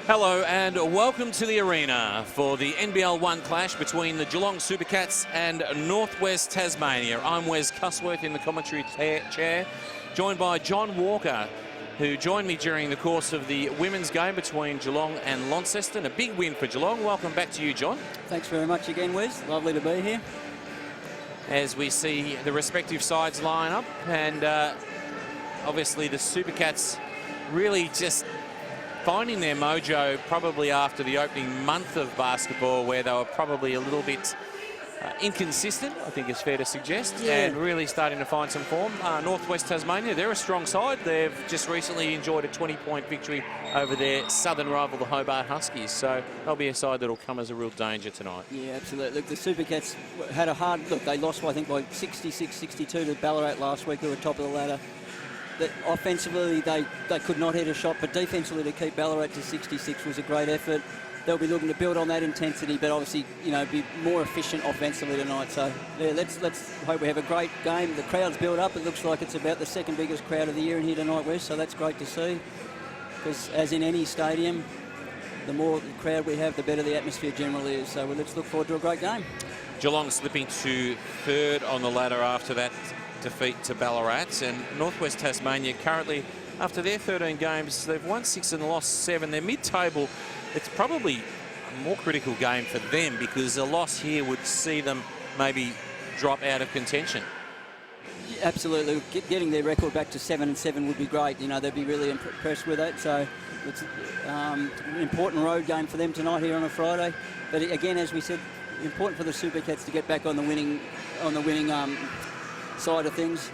Hello and welcome to the arena for the NBL1 clash between the Geelong Supercats and Northwest Tasmania. I'm Wes Cusworth in the commentary chair, joined by John Walker, who joined me during the course of the women's game between Geelong and Launceston. A big win for Geelong. Welcome back to you, John. Thanks very much again, Wes. Lovely to be here. As we see the respective sides line up, and obviously the Supercats really just finding their mojo probably after the opening month of basketball, where they were probably a little bit inconsistent, I think it's fair to suggest, and really starting to find some form. Northwest Tasmania, they're a strong side. They've just recently enjoyed a 20-point victory over their southern rival, the Hobart Huskies, so they'll be a side that'll come as a real danger tonight. Yeah, absolutely. Look, the Supercats had a hard look. They lost, I think, by 66-62 to Ballarat last week, who were top of the ladder. That offensively, they could not hit a shot, but defensively to keep Ballarat to 66 was a great effort. They'll be looking to build on that intensity, but obviously, you know, be more efficient offensively tonight. So, yeah, let's hope we have a great game. The crowd's built up. It looks like it's about the second biggest crowd of the year in here tonight, West, so that's great to see. Because as in any stadium, the more the crowd we have, the better the atmosphere generally is. So let's look forward to a great game. Geelong slipping to third on the ladder after that defeat to Ballarat, and Northwest Tasmania currently, after their 13 games, they've won 6 and lost 7. They're mid-table. It's probably a more critical game for them because a loss here would see them maybe drop out of contention. Yeah, absolutely. Getting their record back to 7-7 would be great. You know, they'd be really impressed with that. So it's an important road game for them tonight here on a Friday. But again, as we said, important for the Supercats to get back on the winning side of things.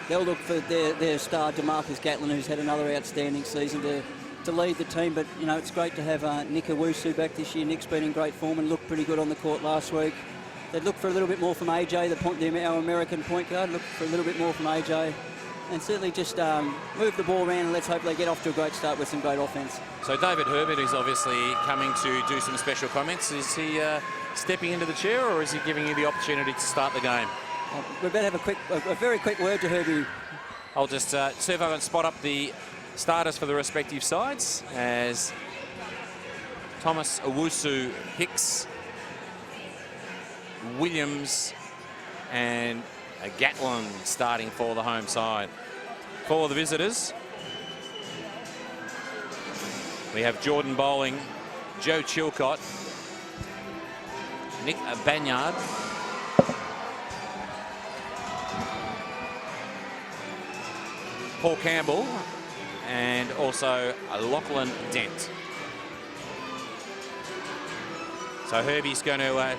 They'll look for their star, DeMarcus Gatlin, who's had another outstanding season to lead the team. But, you know, it's great to have Nick Owusu back this year. Nick's been in great form and looked pretty good on the court last week. They'd look for a little bit more from AJ, our American point guard. Look for a little bit more from AJ. And certainly just move the ball around, and let's hope they get off to a great start with some great offense. So David Herbert is obviously coming to do some special comments. Is he stepping into the chair, or is he giving you the opportunity to start the game? We better have a very quick word to Herbie. I'll just see if I can spot up the starters for the respective sides, as Thomas, Owusu, Hicks, Williams and Gatlin starting for the home side. For the visitors, we have Jordan Bowling, Joe Chilcott, Nick Banyard, Paul Campbell, and also Lachlan Dent. So Herbie's going to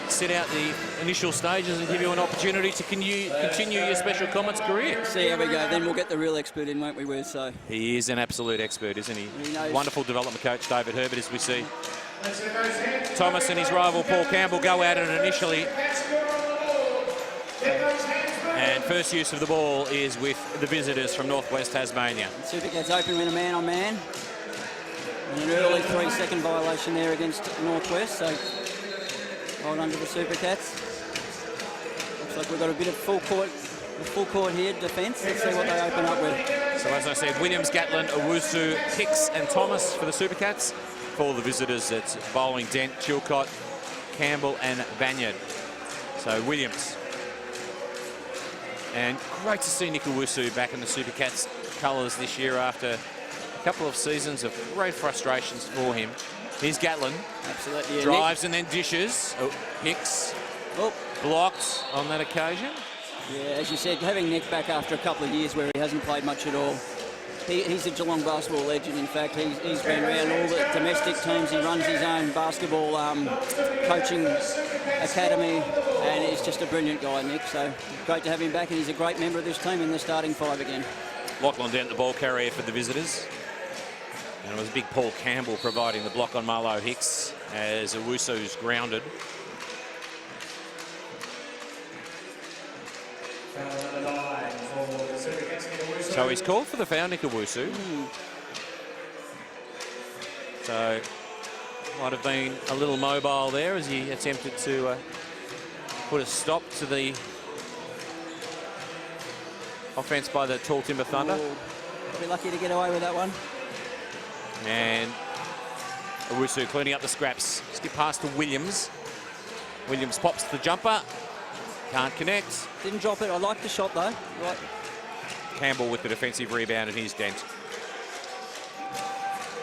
sit out the initial stages and give you an opportunity to continue your special comments career. See how we go. Then we'll get the real expert in, won't we, Wes? So he is an absolute expert, isn't he? Wonderful development coach, David Herbert, as we see. Thomas and his rival Paul Campbell go at it initially. And first use of the ball is with the visitors from Northwest Tasmania. Supercats open with a man-on-man. And an early 3-second violation there against Northwest, so hold on to the Supercats. Looks like we've got a bit of full court here, defence. Let's see what they open up with. So as I said, Williams, Gatlin, Owusu, Hicks and Thomas for the Supercats. For the visitors, it's Bowling, Dent, Chilcott, Campbell and Banyard. So Williams. And great to see Nick Owusu back in the Supercats colours this year after a couple of seasons of great frustrations for him. Here's Gatlin. Absolutely. Yeah, drives and then dishes. Oh, Hicks blocked on that occasion. Yeah, as you said, having Nick back after a couple of years where he hasn't played much at all. He's a Geelong basketball legend. In fact, he's been around all the domestic teams. He runs his own basketball coaching academy, and he's just a brilliant guy, Nick. So great to have him back, and he's a great member of this team in the starting five again. Lachlan Dent, the ball carrier for the visitors. And it was big Paul Campbell providing the block on Marlo Hicks as Owusu's grounded. So he's called for the foul, Nick Owusu. So might have been a little mobile there as he attempted to put a stop to the offence by the Tall Timber Thunder. Be lucky to get away with that one. And Owusu cleaning up the scraps. Skip past to Williams. Williams pops the jumper. Can't connect. Didn't drop it. I like the shot, though. Right. Campbell with the defensive rebound and his dent.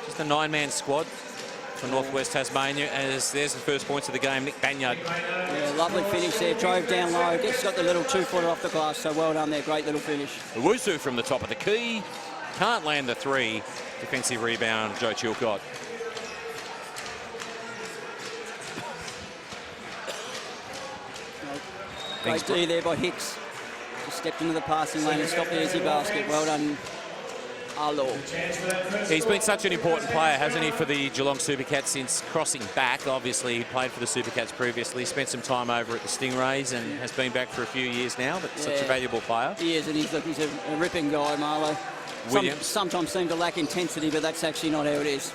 Just a 9-man squad for Northwest Tasmania, as there's the first points of the game. Nick Banyard. Yeah, lovely finish there. Drove down low. Just got the little 2-footer off the glass, so well done there. Great little finish. Owusu from the top of the key. Can't land the 3. Defensive rebound, Joe Chilcott. Great D there by Hicks. Just stepped into the passing lane and stopped the easy basket. Well done, Arlo. He's been such an important player, hasn't he, for the Geelong Supercats since crossing back. Obviously, he played for the Supercats previously, spent some time over at the Stingrays and has been back for a few years now, but such a valuable player. He is, and he's a ripping guy, Marlo. Williams. Sometimes seem to lack intensity, but that's actually not how it is.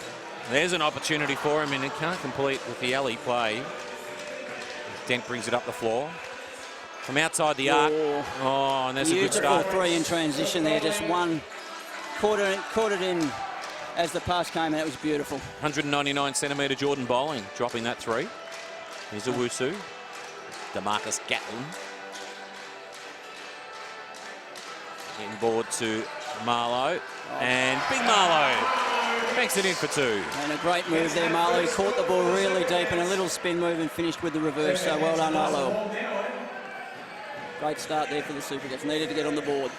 There's an opportunity for him, and he can't complete with the alley play. Dent brings it up the floor. From outside the arc. Oh, and that's a good start. Beautiful 3 in transition there. Just one. Caught it in as the pass came, and it was beautiful. 199-centimetre Jordan Bowling dropping that 3. Here's Owusu. DeMarcus Gatlin. Getting board to Marlowe. And big Marlowe makes it in for 2. And a great move there, Marlowe. He caught the ball really deep and a little spin move and finished with the reverse. So well done, Marlowe. Great start there for the Supercats. Needed to get on the board.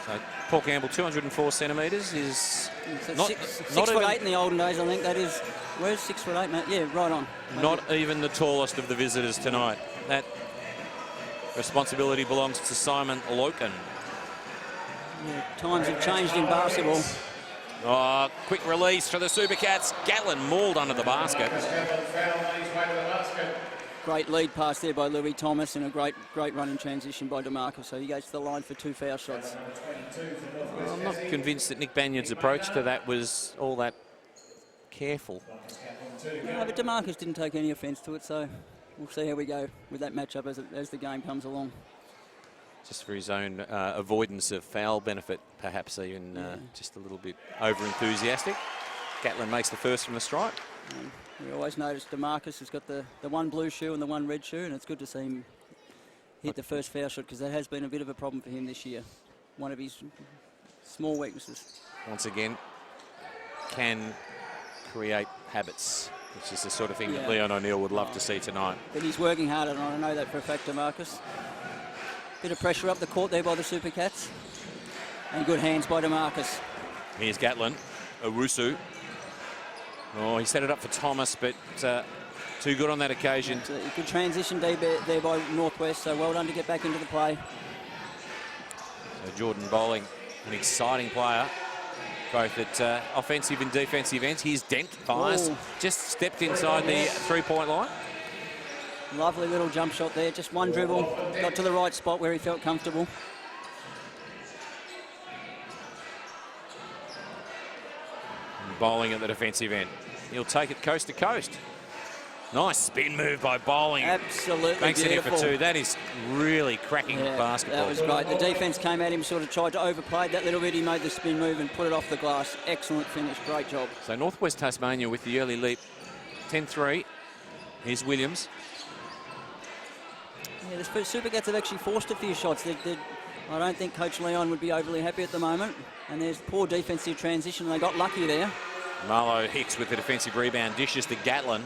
So Paul Campbell, 204 centimetres, is not 6'8" in the olden days, I think that is. Where's 6'8", mate? Yeah, right on. Not even the tallest of the visitors tonight. That responsibility belongs to Simon Loken. Yeah, times have changed in basketball. Oh, quick release for the Supercats. Gatlin mauled under the basket. Great lead pass there by Louis Thomas and a great run in transition by DeMarcus. So he goes to the line for 2 foul shots. I'm not convinced that Nick Banyard's approach to that was all that careful. No, but DeMarcus didn't take any offence to it, so we'll see how we go with that matchup as the game comes along. Just for his own avoidance of foul benefit, perhaps even just a little bit over-enthusiastic. Gatlin makes the first from the stripe. We always notice DeMarcus has got the one blue shoe and the one red shoe, and it's good to see him hit the first foul shot because that has been a bit of a problem for him this year. One of his small weaknesses. Once again, can create habits, which is the sort of thing that Leon O'Neill would love to see tonight. But he's working hard, and I know that for a fact, DeMarcus. Bit of pressure up the court there by the Supercats. And good hands by DeMarcus. Here's Gatlin. Owusu. Oh, he set it up for Thomas, but too good on that occasion. Good transition there by Northwest, so well done to get back into the play. So Jordan Bowling, an exciting player, both at offensive and defensive ends. Here's Dent, fires. Just stepped inside the 3-point line. Lovely little jump shot there, just one dribble, got to the right spot where he felt comfortable. And Bowling at the defensive end. He'll take it coast to coast. Nice spin move by Bowling. Absolutely makes beautiful. Makes it in for 2. That is really cracking basketball. That was great. The defence came at him, sort of tried to overplay that little bit. He made the spin move and put it off the glass. Excellent finish. Great job. So Northwest Tasmania with the early leap. 10-3. Here's Williams. Yeah, the Supercats have actually forced a few shots. I don't think Coach Leon would be overly happy at the moment. And there's poor defensive transition. They got lucky there. Marlo Hicks with the defensive rebound. Dishes to Gatlin.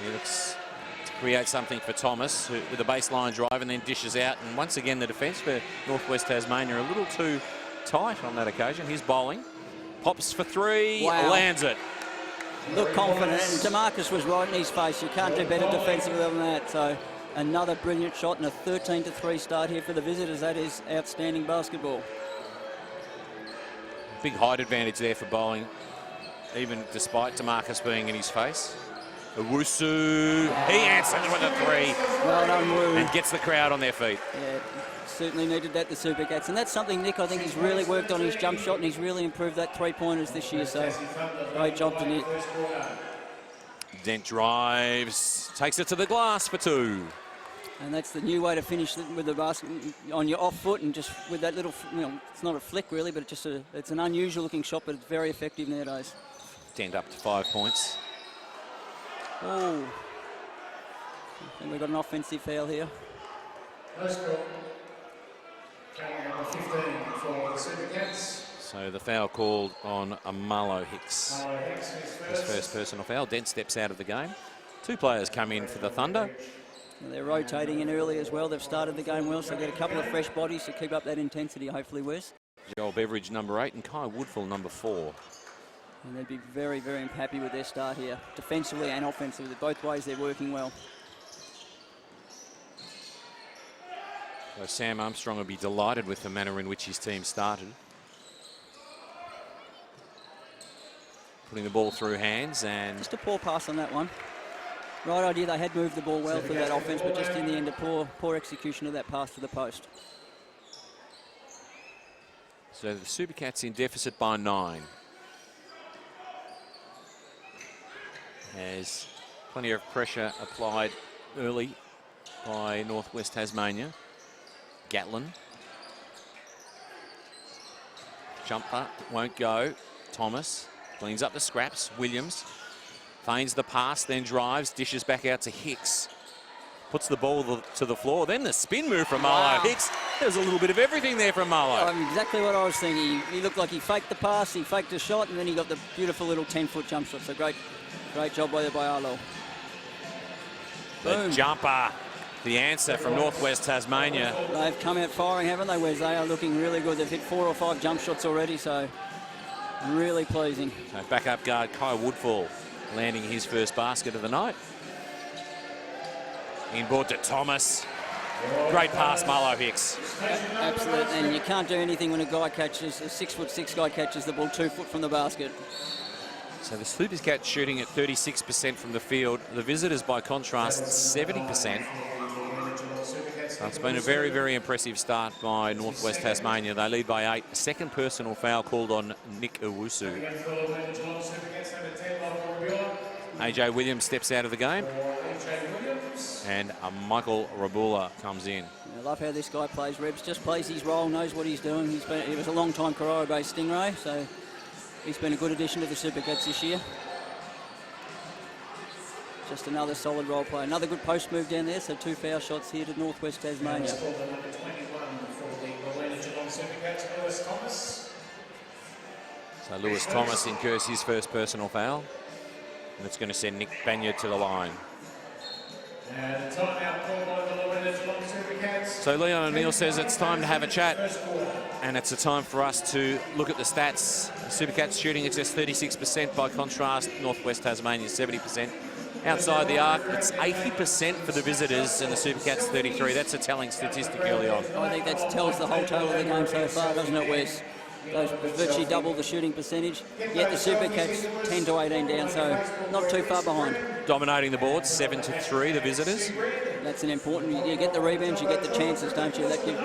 He looks to create something for Thomas with a baseline drive and then dishes out. And once again, the defence for Northwest Tasmania a little too tight on that occasion. Here's Bowling. Pops for 3. Wow. Lands it. Look confident, and DeMarcus was right in his face. You can't do better defensively than that. So another brilliant shot and a 13-3 start here for the visitors. That is outstanding basketball. Big height advantage there for Bowling, even despite DeMarcus being in his face. Owusu, he answers with a 3. Well done, Wu. And gets the crowd on their feet. Yeah, certainly needed that, the Supercats. And that's something, Nick, I think he's really worked on his jump shot and he's really improved that 3-pointers this year. So great job to Nick. Dent drives, takes it to the glass for 2. And that's the new way to finish with the basket on your off foot and just with that little, it's not a flick really, but it's an unusual looking shot, but it's very effective nowadays. Dent up to 5 points. Oh. I think we've got an offensive foul here. So the foul called on Marlo Hicks. His first personal foul. Dent steps out of the game. 2 players come in for the Thunder. And they're rotating in early as well. They've started the game well, so they've got a couple of fresh bodies to keep up that intensity, hopefully, Wes. Joel Beveridge, number 8, and Kai Woodfull, number 4. And they'd be very, very happy with their start here, defensively and offensively. Both ways they're working well. So Sam Armstrong will be delighted with the manner in which his team started. Putting the ball through hands and... Just a poor pass on that one. Right idea, they had moved the ball well through that offense, but just in the end, a poor execution of that pass to the post. So the Supercats in deficit by 9. There's plenty of pressure applied early by Northwest Tasmania. Gatlin. Jumper won't go. Thomas cleans up the scraps. Williams feigns the pass, then drives, dishes back out to Hicks. Puts the ball to the floor. Then the spin move from Marlo Hicks. There's a little bit of everything there from Marlo. Exactly what I was thinking. He looked like he faked the pass, he faked a shot, and then he got the beautiful little 10-foot jump shot. So great job by Arlo. The jumper, the answer from Northwest Tasmania. They've come out firing, haven't they, Wes? They are looking really good. They've hit 4 or 5 jump shots already, so really pleasing. So backup guard Kai Woodfull landing his first basket of the night. Inboard to Thomas. Great pass, Marlo Hicks. Absolutely, and you can't do anything when a 6'6" guy catches the ball 2 foot from the basket. So the Supercats shooting at 36% from the field. The visitors, by contrast, 70%. So it's been a very, very impressive start by Northwest Tasmania. They lead by 8. A second personal foul called on Nick Owusu. AJ Williams steps out of the game. And Michael Rabula comes in. I love how this guy plays, Rebs. Just plays his role, knows what he's doing. He was a long-time Carrara-based Stingray, so he's been a good addition to the Supercats this year. Just another solid role player. Another good post move down there, so 2 foul shots here to Northwest Tasmania. So Lewis Thomas incurs his first personal foul. And it's going to send Nick Banyard to the line. So Leon O'Neill says it's time to have a chat, and it's a time for us to look at the stats. Supercats shooting at just 36%. By contrast, Northwest Tasmania 70%. Outside the arc, it's 80% for the visitors, and the Supercats 33%. That's a telling statistic early on. I think that tells the whole total of the game so far, doesn't it, Wes? Those virtually double the shooting percentage, yet the Supercats 10 to 18 down, so not too far behind. Dominating the board, 7-3, the visitors. That's an important, you get the rebounds, you get the chances, don't you? That gives,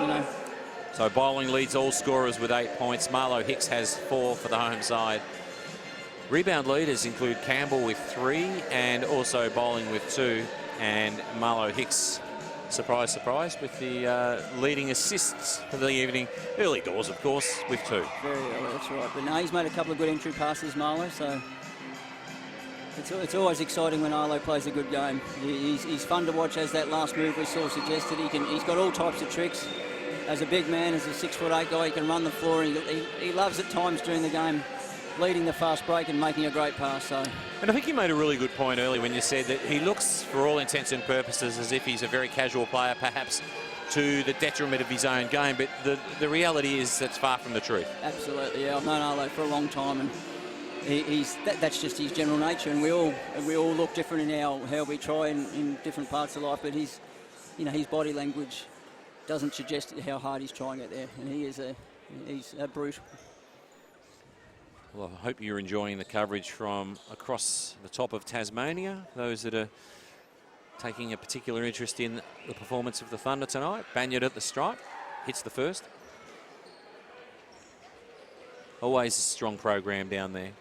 So Bowling leads all scorers with 8 points. Marlo Hicks has 4 for the home side. Rebound leaders include Campbell with 3 and also Bowling with 2. And Marlo Hicks, surprise, surprise, with the leading assists for the evening. Early doors, of course, with 2. Very early, that's right. But no, he's made a couple of good entry passes, Marlo, so it's always exciting when Arlo plays a good game. He's fun to watch, as that last move we saw suggested. He's got all types of tricks. As a big man, as a 6'8" guy, he can run the floor, and he loves at times during the game leading the fast break and making a great pass. So. And I think you made a really good point earlier when you said that he looks, for all intents and purposes, as if he's a very casual player, perhaps to the detriment of his own game. But the reality is that's far from the truth. Absolutely, yeah. I've known Arlo for a long time, and that's just his general nature. And we all look different in how we try in different parts of life. But his body language doesn't suggest how hard he's trying out there, and he's a brute. Well, I hope you're enjoying the coverage from across the top of Tasmania. Those that are taking a particular interest in the performance of the Thunder tonight. Banyard at the stripe, hits the first. Always a strong program down there.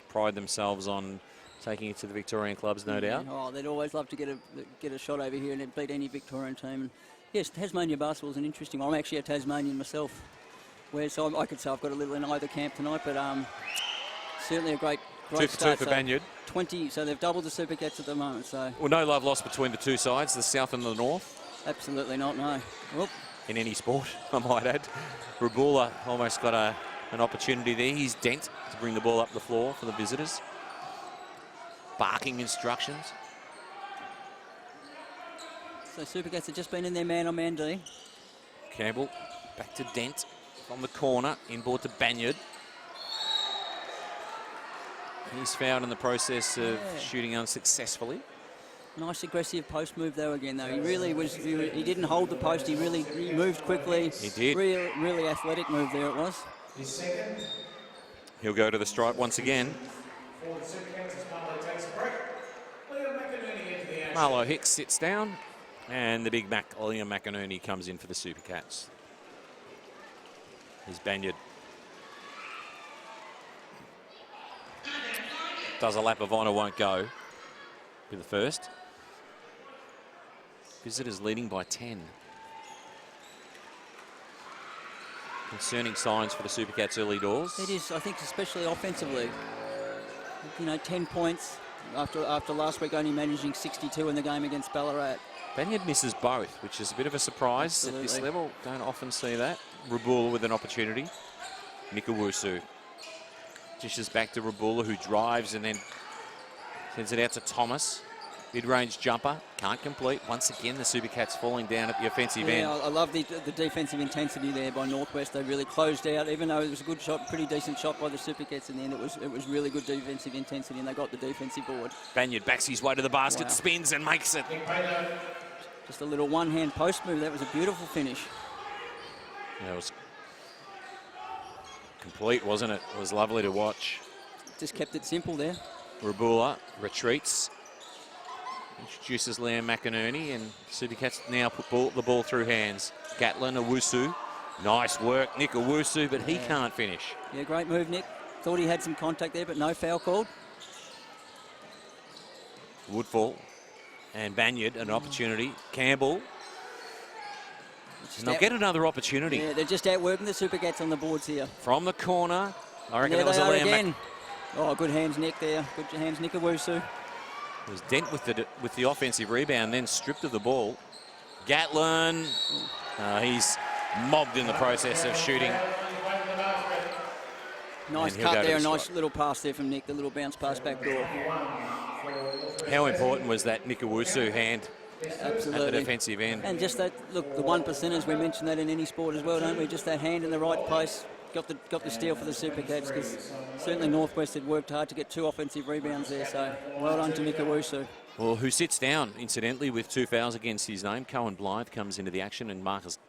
Pride themselves on taking it to the Victorian clubs, no doubt. Oh, they'd always love to get a shot over here and beat any Victorian team. And yes, Tasmania basketball is an interesting one. I'm actually a Tasmanian myself. So I could say I've got a little in either camp tonight, but certainly a great 2 for 2 start. for So Banyard. 20, so they've doubled the Super Cats at the moment. So Well, no love lost between the two sides, the south and the north. absolutely not, no. Whoop. In any sport, I might add. Rabula almost got an opportunity there. He's Dent to bring the ball up the floor for the visitors. Barking instructions. So Super Cats have just been in their man-on-man D. Campbell back to Dent from the corner, inboard to Banyard. He's fouled in the process of shooting unsuccessfully. Nice aggressive post move though again though. He really was, he didn't hold the post, he moved quickly. He did. Really athletic move there it was. He'll go to the stripe once again. Marlo Hicks sits down and the big Mac, Liam McInerney, comes in for the Super Cats. Here's Banyard. Does a lap of honour, won't go. Be the first. Visitors leading by 10. Concerning signs for the Super Cats early doors. It is, I think, especially offensively. You know, 10 points after last week only managing 62 in the game against Ballarat. Banyard misses both, which is a bit of a surprise at this level. Don't often see that. Rabula with an opportunity. Nikawusu dishes back to Rabula, who drives and then sends it out to Thomas. Mid-range jumper, can't complete. Once again, the Super Cats falling down at the offensive end. I love the defensive intensity there by Northwest. They really closed out, even though it was a good shot, pretty decent shot by the Super Cats in the end. It was really good defensive intensity, and they got the defensive board. Banyard backs his way to the basket, spins and makes it. Just a little one-hand post move. That was a beautiful finish. Yeah, it was complete, wasn't it? It was lovely to watch. Just kept it simple there. Rabula retreats. Introduces Liam McInerney, and Super Cats now put the ball through hands. Gatlin, Owusu. Nice work, Nick Owusu, but he can't finish. Yeah, great move, Nick. Thought he had some contact there, but no foul called. Woodfall and Banyard, an opportunity. Campbell. And they'll get another opportunity. Yeah, they're just outworking the Super Cats on the boards here. From the corner. I reckon there that was they a are Liam again. Oh, good hands, Nick, there. Good hands, Nick Owusu. It was Dent with the offensive rebound, then stripped of the ball. Gatlin, he's mobbed in the process of shooting. Nice cut there, a nice little pass there from Nick, the little bounce pass back door. How important was that Nick Owusu hand at the defensive end? And just that, look, the 1%ers, we mention that in any sport as well, don't we? Just that hand in the right place. Got the steal for the Super Cats, because certainly Northwest had worked hard to get 2 offensive rebounds there, so well done to Nick Owusu. Well, who sits down, incidentally, with 2 fouls against his name. Cohen Blythe comes into the action, and Marcus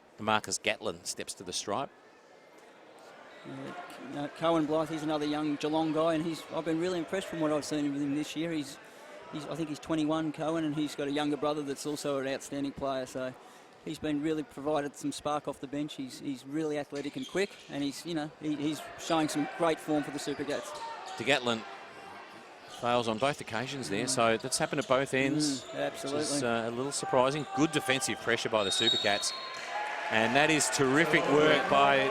Gatlin steps to the stripe. Yeah, Cohen Blythe, he's another young Geelong guy, and I've been really impressed from what I've seen with him this year. I think he's 21, Cohen, and he's got a younger brother that's also an outstanding player, so he's been really provided some spark off the bench. He's really athletic and quick, and he's showing some great form for the Super Cats. De Gatlin fails on both occasions there, so that's happened at both ends. Absolutely. Which is a little surprising. Good defensive pressure by the Super Cats. And that is terrific work by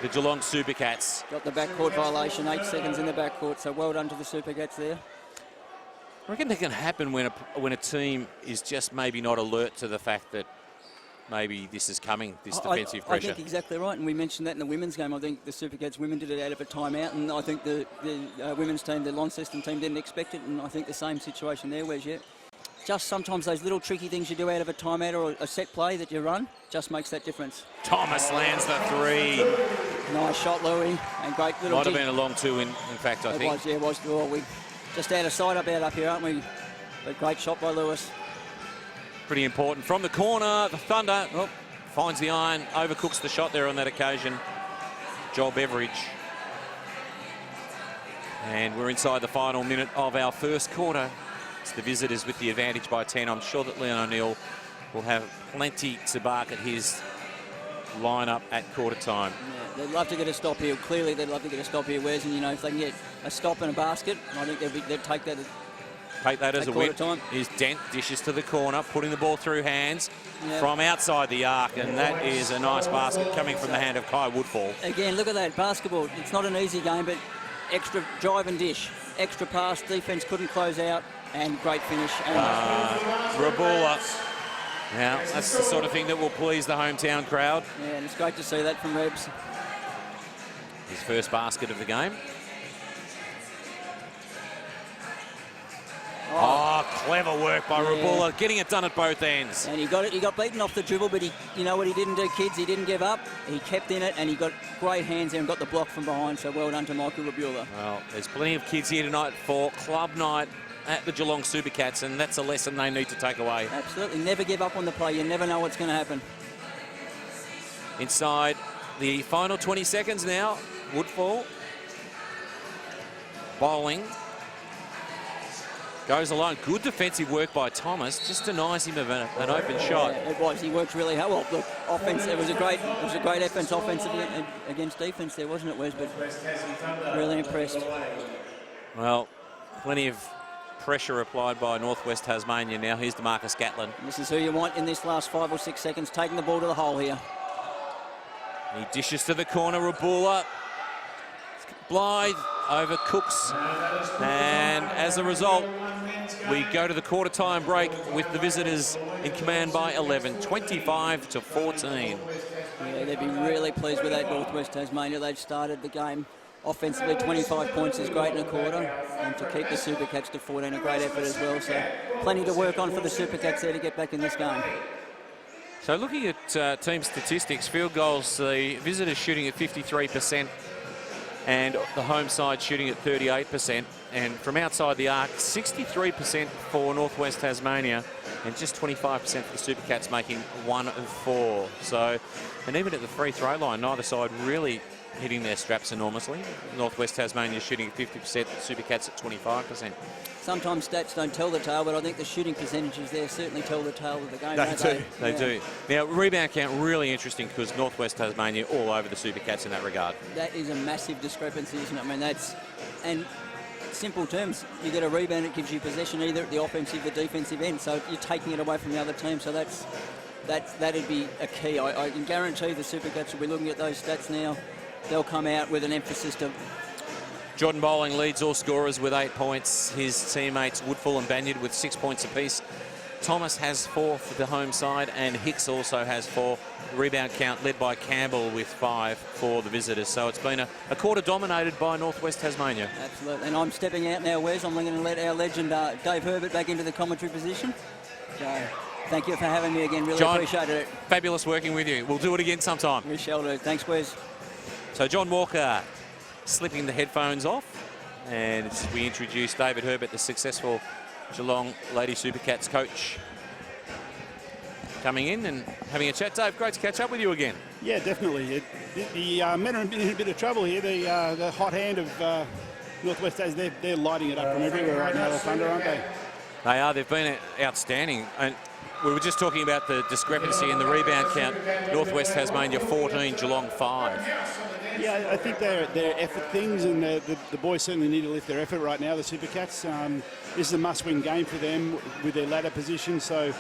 the Geelong Super Cats. Got the backcourt violation, 8 seconds in the backcourt, so well done to the Super Cats there. I reckon that can happen when a team is just maybe not alert to the fact that maybe this is coming, this defensive pressure. I think exactly right, and we mentioned that in the women's game. I think the Super Cats women did it out of a timeout, and I think the women's team, the Launceston team, didn't expect it, and I think the same situation there, Wes, yeah. Just sometimes those little tricky things you do out of a timeout or a set play that you run just makes that difference. Thomas lands the 3. Nice shot, Louis, and great little... Might have been a long 2 in fact, I think. It was. Well, we just out of sight up here, aren't we? But great shot by Lewis. Pretty important. From the corner, the Thunder finds the iron, overcooks the shot there on that occasion. Joel Beveridge. And we're inside the final minute of our first quarter. It's the visitors with the advantage by 10. I'm sure that Leon O'Neill will have plenty to bark at his lineup at quarter time. Yeah, they'd love to get a stop here. Clearly, they'd love to get a stop here, Wes. And, if they can get a stop and a basket, I think they'd take that. Take that as a win. Time. Is Dent dishes to the corner, putting the ball through hands from outside the arc, and that is a nice basket coming from the hand of Kai Woodfall. Again, look at that basketball. It's not an easy game, but extra drive and dish, extra pass, defence couldn't close out, and great finish. And Rabula. Now, that's the sort of thing that will please the hometown crowd. yeah, and it's great to see that from Rebs. His first basket of the game. Oh, clever work by Rabula, getting it done at both ends. And he got it. He got beaten off the dribble, but you know what he didn't do, kids? He didn't give up. He kept in it, and he got great hands there and got the block from behind. So well done to Michael Rabula. Well, there's plenty of kids here tonight for club night at the Geelong Supercats, and that's a lesson they need to take away. Absolutely, never give up on the play. You never know what's going to happen. Inside the final 20 seconds now, Woodfall. Bowling. Goes alone. Good defensive work by Thomas. Just denies him of an open shot. Yeah, it was. He worked really hard. Well, look, offense. It was a great offense against defense there, wasn't it, Wes? But really impressed. Well, plenty of pressure applied by Northwest Tasmania now. Here's DeMarcus Gatlin. This is who you want in this last 5 or 6 seconds, taking the ball to the hole here. He dishes to the corner. Rabula. Blythe over Cooks, and as a result we go to the quarter time break with the visitors in command by 11, 25-14. Yeah, they'd be really pleased with that, Northwest Tasmania. They've started the game offensively. 25 points is great in a quarter, and to keep the Supercats to 14, a great effort as well. So plenty to work on for the Supercats there to get back in this game. So looking at team statistics, field goals, the visitors shooting at 53%. And the home side shooting at 38%. And from outside the arc, 63% for Northwest Tasmania and just 25% for the Supercats, making 1 of 4. So, and even at the free throw line, neither side really hitting their straps enormously. Northwest Tasmania shooting at 50%, the Supercats at 25%. Sometimes stats don't tell the tale, but I think the shooting percentages there certainly tell the tale of the game. They do. Now, rebound count really interesting because Northwest Tasmania all over the Supercats in that regard. That is a massive discrepancy, isn't it? I mean, that's, and simple terms, you get a rebound, it gives you possession either at the offensive or defensive end, so you're taking it away from the other team. So that'd be a key. I can guarantee the Supercats will be looking at those stats now. They'll come out with an emphasis to. Jordan Bowling leads all scorers with 8 points. His teammates Woodfall and Banyard with 6 points apiece. Thomas has 4 for the home side, and Hicks also has 4. Rebound count led by Campbell with 5 for the visitors. So it's been a quarter dominated by Northwest Tasmania. Absolutely. And I'm stepping out now, Wes. I'm going to let our legend Dave Herbert back into the commentary position. So thank you for having me again. Really John, appreciated it. Fabulous working with you. We'll do it again sometime. We shall do. Thanks, Wes. So John Walker slipping the headphones off, and we introduce David Herbert, the successful Geelong Lady Supercats coach, coming in and having a chat. Dave, great to catch up with you again. Yeah, definitely. The men are in a bit of trouble here. The hot hand of Northwest As, they're lighting it up from everywhere right now, the Thunder, aren't they? They are. They've been outstanding. And we were just talking about the discrepancy in the rebound count. Northwest Tasmania 14, Geelong 5. Yeah, I think they're effort things, and the boys certainly need to lift their effort right now, the Supercats. This is a must-win game for them with their ladder position, so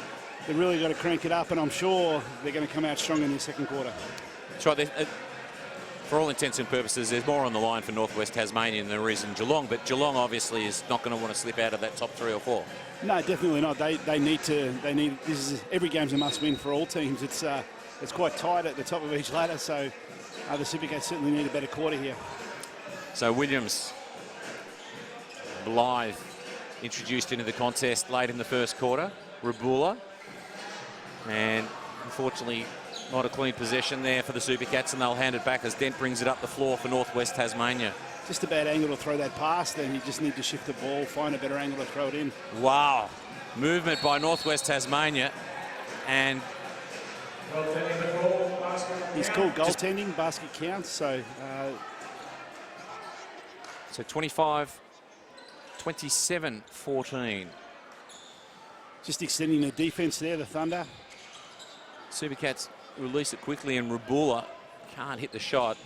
they've really got to crank it up, and I'm sure they're going to come out strong in the second quarter. That's right. For all intents and purposes, there's more on the line for Northwest Tasmania than there is in Geelong, but Geelong obviously is not going to want to slip out of that top 3 or 4. No, definitely not. They need to. Every game's a must-win for all teams. It's quite tight at the top of each ladder, so the Supercats certainly need a better quarter here. So Williams, Blythe introduced into the contest late in the first quarter. Rabula, and unfortunately not a clean possession there for the Supercats, and they'll hand it back as Dent brings it up the floor for Northwest Tasmania. Just a bad angle to throw that pass, then you just need to shift the ball, find a better angle to throw it in. Wow. Movement by Northwest Tasmania, and he's called goaltending, basket counts, so 25, 27, 14. Just extending the defense there, the Thunder. Supercats release it quickly, and Rabula can't hit the shot.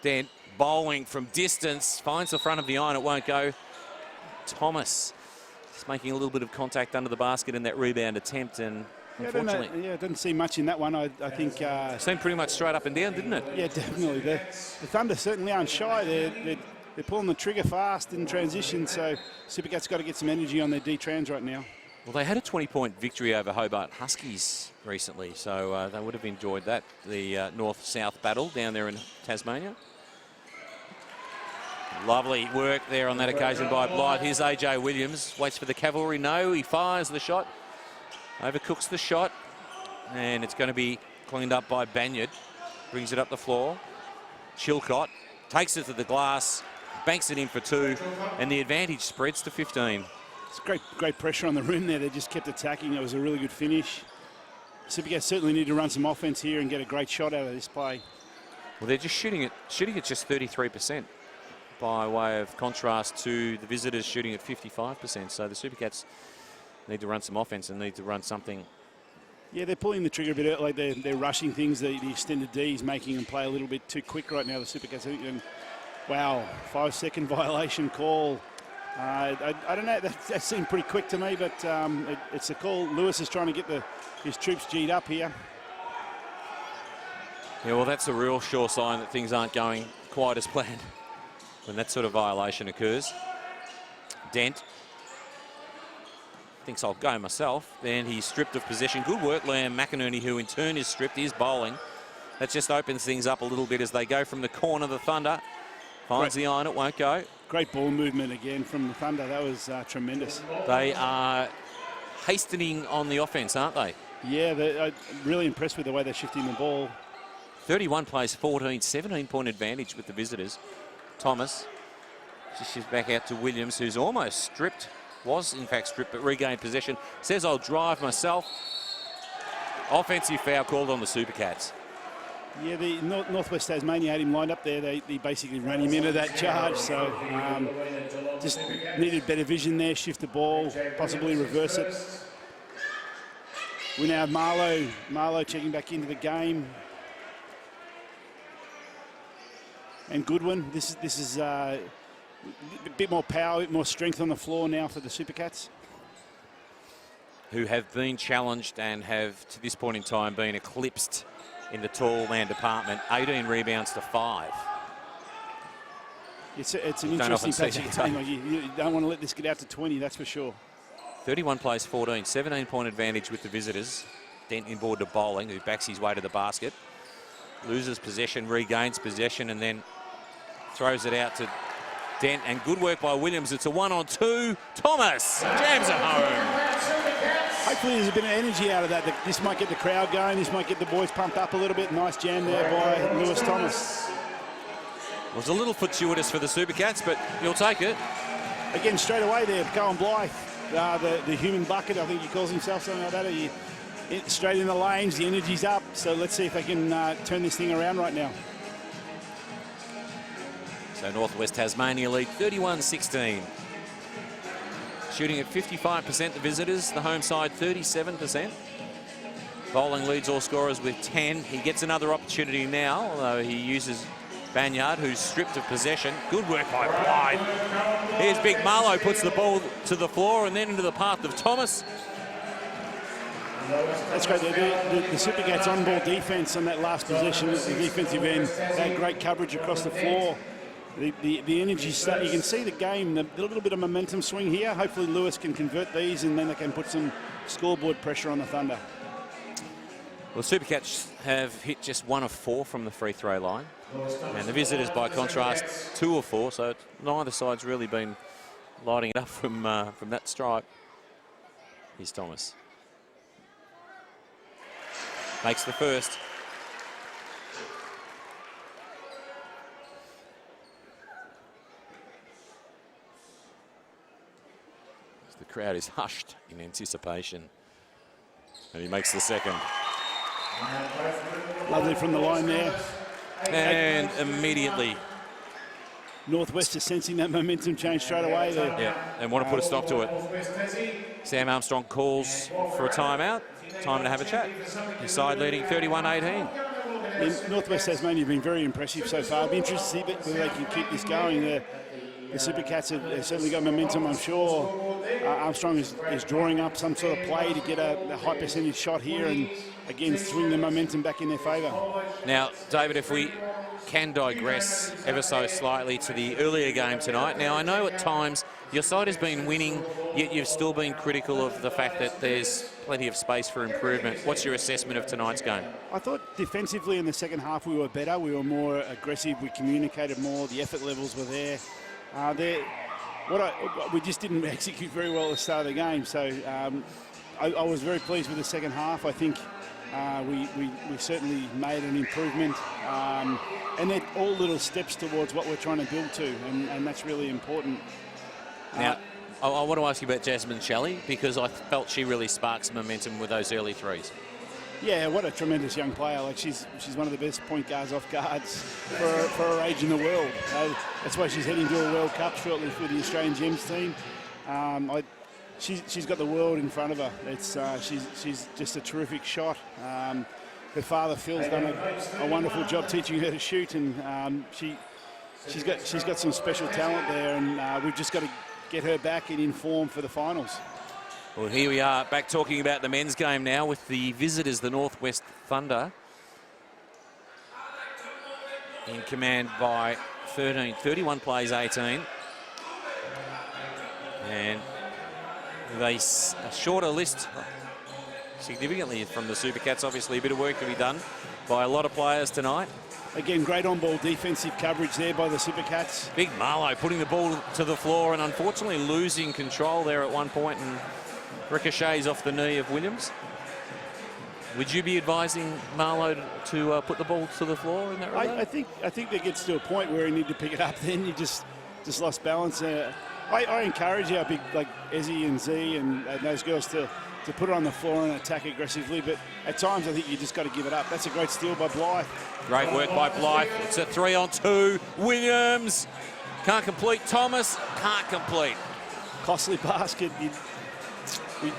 Dent bowling from distance, finds the front of the iron, it won't go. Thomas just making a little bit of contact under the basket in that rebound attempt, and unfortunately. I didn't see much in that one. I think. Seemed pretty much straight up and down, didn't it? Yeah, definitely. The Thunder certainly aren't shy. They're they're pulling the trigger fast in transition, so Supercats got to get some energy on their D-trans right now. Well, they had a 20-point victory over Hobart Huskies recently, so they would have enjoyed that, the north-south battle down there in Tasmania. Lovely work there on that occasion by Blythe. Here's AJ Williams, waits for the cavalry. No, he fires the shot, overcooks the shot, and it's going to be cleaned up by Banyard. Brings it up the floor. Chilcott takes it to the glass, banks it in for 2, and the advantage spreads to 15. It's great pressure on the rim there. They just kept attacking. It was a really good finish. Supercats certainly need to run some offense here and get a great shot out of this play. Well, they're just shooting it just 33%, by way of contrast to the visitors shooting at 55%. So the Supercats need to run some offense and need to run something. Yeah, they're pulling the trigger a bit early. They're rushing things. The extended D is making them play a little bit too quick right now, the Supercats. And wow, 5-second violation call. I don't know, that seemed pretty quick to me, but it's a call. Lewis is trying to get his troops G'd up here. Yeah, well, that's a real sure sign that things aren't going quite as planned when that sort of violation occurs. Dent thinks I'll go myself. Then he's stripped of possession. Good work, Liam McInerney, who in turn is stripped. He's bowling. That just opens things up a little bit as they go from the corner. The Thunder finds the iron, it won't go. Great ball movement again from the Thunder. That was tremendous. They are hastening on the offense, aren't they? Yeah, they're really impressed with the way they're shifting the ball. 31 plays 14, 17-point advantage with the visitors. Thomas just back out to Williams, who's almost stripped. Was in fact stripped, but regained possession. Says, I'll drive myself. Offensive foul called on the Supercats. Yeah, the Northwest Tasmania had him lined up there. They basically ran him into that charge, so just needed better vision there, shift the ball, possibly reverse it. We now have Marlowe checking back into the game. And Goodwin, this is a bit more power, a bit more strength on the floor now for the Supercats. Who have been challenged and have, to this point in time, been eclipsed in the tall man department. 18 rebounds to 5. It's an interesting patch of game. You don't want to let this get out to 20, that's for sure. 31 plays 14, 17-point advantage with the visitors. Dent inboard to Bowling, who backs his way to the basket. Loses possession, regains possession, and then throws it out to Dent. And good work by Williams. It's a 1-on-2. Thomas jams it home. Hopefully there's a bit of energy out of that. This might get the crowd going. This might get the boys pumped up a little bit. Nice jam there by Lewis Thomas. It was a little fortuitous for the Supercats, but you'll take it. Again, straight away there, Cohen Blythe, the human bucket, I think he calls himself, something like that. Straight in the lanes, the energy's up. So let's see if they can turn this thing around right now. So Northwest Tasmania lead 31-16. Shooting at 55%, the visitors. The home side, 37%. Bowling leads all scorers with 10. He gets another opportunity now, although he uses Banyard, who's stripped of possession. Good work by Blythe. Here's Big Marlowe, puts the ball to the floor and then into the path of Thomas. That's great. The Supercats on-ball defence on that last possession at the defensive end. They had great coverage across the floor. The energy start. You can see the game, a little bit of momentum swing here. Hopefully Lewis can convert these and then they can put some scoreboard pressure on the Thunder. Well, Supercats have hit just 1 of 4 from the free throw line. And the visitors, by contrast, 2 of 4. So neither side's really been lighting it up from that stripe. Here's Thomas. Makes the first. The crowd is hushed in anticipation. And he makes the second. Lovely from the line there. And immediately. Northwest is sensing that momentum change straight away there. Yeah, and want to put a stop to it. Sam Armstrong calls for a timeout. Time to have a chat. His side leading 31-18. Northwest Tasmania have been very impressive so far. It'll be interesting to see whether they can keep this going. the Supercats have certainly got momentum, I'm sure. Armstrong is drawing up some sort of play to get a high percentage shot here and, again, swing the momentum back in their favour. Now, David, if we can digress ever so slightly to the earlier game tonight. Now, I know at times your side has been winning, yet you've still been critical of the fact that there's plenty of space for improvement. What's your assessment of tonight's game? I thought defensively in the second half we were better. We were more aggressive. We communicated more. The effort levels were there. We just didn't execute very well at the start of the game. So I was very pleased with the second half. I think we certainly made an improvement. And they're all little steps towards what we're trying to build to, and that's really important. Now, I want to ask you about Jasmine Shelley, because I felt she really sparked some momentum with those early threes. Yeah, what a tremendous young player. Like she's one of the best point guards off guards for her age in the world. That's why she's heading to a World Cup shortly for the Australian Gems team. She's got the world in front of her. She's just a terrific shot. Her father Phil's done a wonderful job teaching her to shoot, and she's got some special talent there, and we've just got to get her back in form for the finals. Well, here we are back talking about the men's game now with the visitors, the Northwest Thunder, in command by 31 plays 18. And they a shorter list significantly from the Supercats. Obviously a bit of work to be done by a lot of players tonight. Again, great on-ball defensive coverage there by the Supercats. Big Marlowe putting the ball to the floor and unfortunately losing control there at one point, and ricochets off the knee of Williams. Would you be advising Marlowe to put the ball to the floor in that regard? I think that gets to a point where you need to pick it up. Then you just lost balance. I encourage our big, like Ezzy and Z and those girls to put it on the floor and attack aggressively, but at times I think you just got to give it up. That's a great steal by Blythe. Great work by Blythe. It's a 3-on-2. Williams can't complete. Thomas can't complete. Costly basket.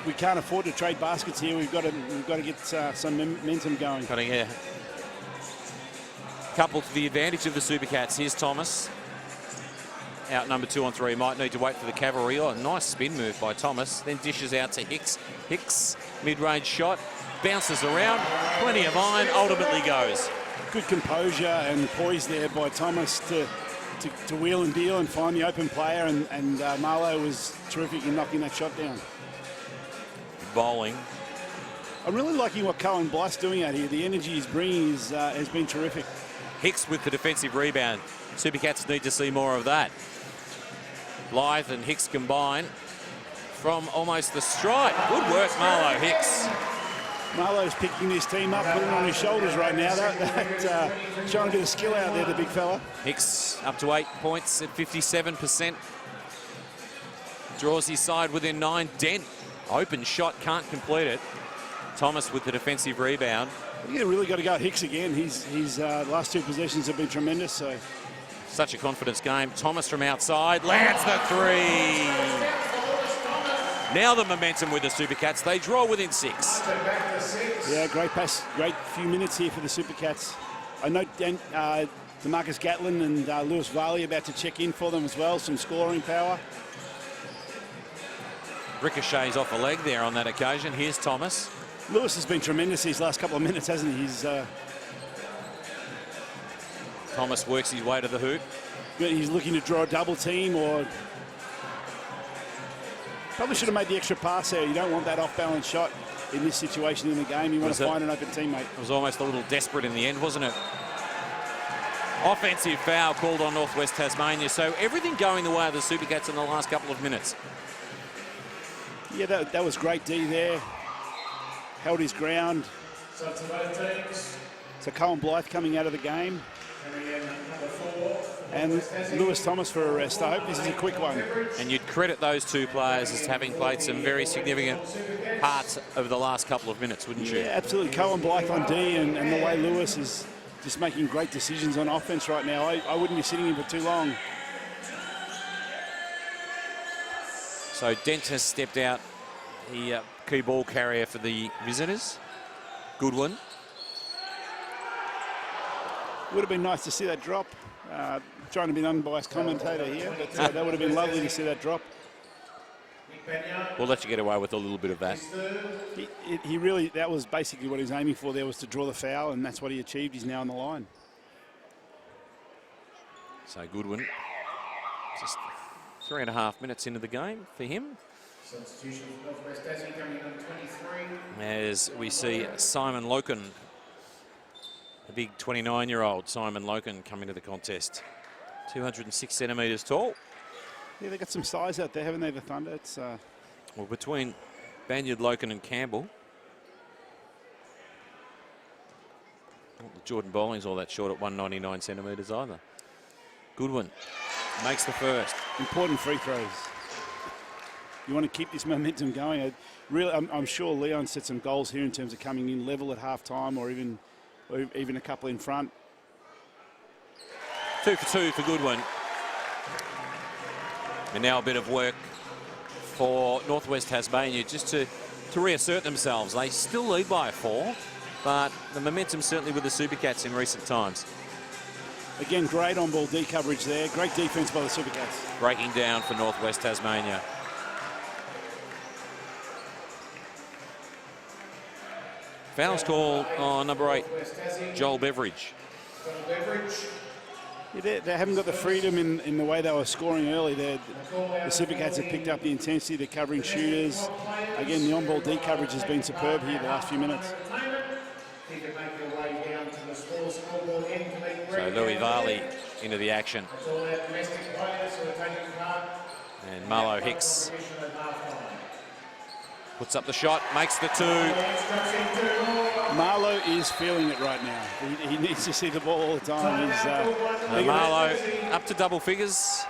We can't afford to trade baskets here. We've got to get some momentum going. Yeah. Coupled to the advantage of the Supercats. Here's Thomas. Out number 2 on 3. Might need to wait for the cavalry. Oh, nice spin move by Thomas. Then dishes out to Hicks. Hicks, mid-range shot. Bounces around. Plenty of iron. Ultimately goes. Good composure and poise there by Thomas to wheel and deal and find the open player. And Marlowe was terrific in knocking that shot down. Bowling. I'm really liking what Cohen Blythe's doing out here. The energy he's bringing has been terrific. Hicks with the defensive rebound. Supercats need to see more of that. Blythe and Hicks combine from almost the stripe. Good work, Marlowe. Hicks. Marlowe's picking his team up, putting it on his shoulders right now. Showing a bit of skill out there, the big fella. Hicks up to 8 points at 57%. Draws his side within 9. Dent. Open shot, can't complete it. Thomas with the defensive rebound. You really got to go at Hicks again. His last 2 possessions have been tremendous. So, such a confidence game. Thomas from outside lands the 3. Now the momentum with the Supercats. They draw within 6. Yeah, great pass. Great few minutes here for the Supercats. I know DeMarcus Gatlin and Lewis Varley about to check in for them as well. Some scoring power. Ricochets off a leg there on that occasion. Here's Thomas. Lewis has been tremendous these last couple of minutes, hasn't he? Thomas works his way to the hoop. He's looking to draw a double team, or probably should have made the extra pass there. You don't want that off-balance shot in this situation in the game. You want to find an open teammate. It was almost a little desperate in the end, wasn't it? Offensive foul called on Northwest Tasmania. So everything going the way of the Supercats in the last couple of minutes. Yeah, that was great D there. Held his ground. So Cohen Blythe coming out of the game. And Lewis Thomas for a rest. I hope this is a quick one. And you'd credit those 2 players as having played some very significant parts over the last couple of minutes, wouldn't you? Yeah, absolutely. Cohen Blythe on D, and the way Lewis is just making great decisions on offense right now. I wouldn't be sitting him for too long. So Dent has stepped out, the key ball carrier for the visitors. Goodwin. Would have been nice to see that drop. Trying to be an unbiased commentator here, but that would have been lovely to see that drop. We'll let you get away with a little bit of that. He really, that was basically what he was aiming for there, was to draw the foul, and that's what he achieved. He's now on the line. So Goodwin, just 3.5 minutes into the game for him. Substitution for Northwest Tassie coming on 23. As we see Simon Loken, the big 29-year-old Simon Loken, coming to the contest. 206 centimetres tall. Yeah, they've got some size out there, haven't they, the Thunder? It's, Well, between Banyard, Loken and Campbell. Jordan Bowling's all that short at 199 centimetres either. Goodwin makes the first. important free throws. You want to keep this momentum going. I'm sure Leon set some goals here in terms of coming in level at half-time or even a couple in front. 2 for 2 for Goodwin. And now a bit of work for Northwest Tasmania just to reassert themselves. They still lead by 4, but the momentum certainly with the Supercats in recent times. Again, great on-ball D coverage there. Great defence by the Supercats. Breaking down for Northwest Tasmania. Foul's called on number 8, Joel Beveridge. Yeah, they haven't got the freedom in the way they were scoring early. The Supercats have picked up the intensity. They're covering shooters. Again, the on-ball D coverage has been superb here the last few minutes. So Louis Varley into the action. And Marlo Hicks puts up the shot, makes the 2. Marlo is feeling it right now. He needs to see the ball all the time. Marlo up to double figures.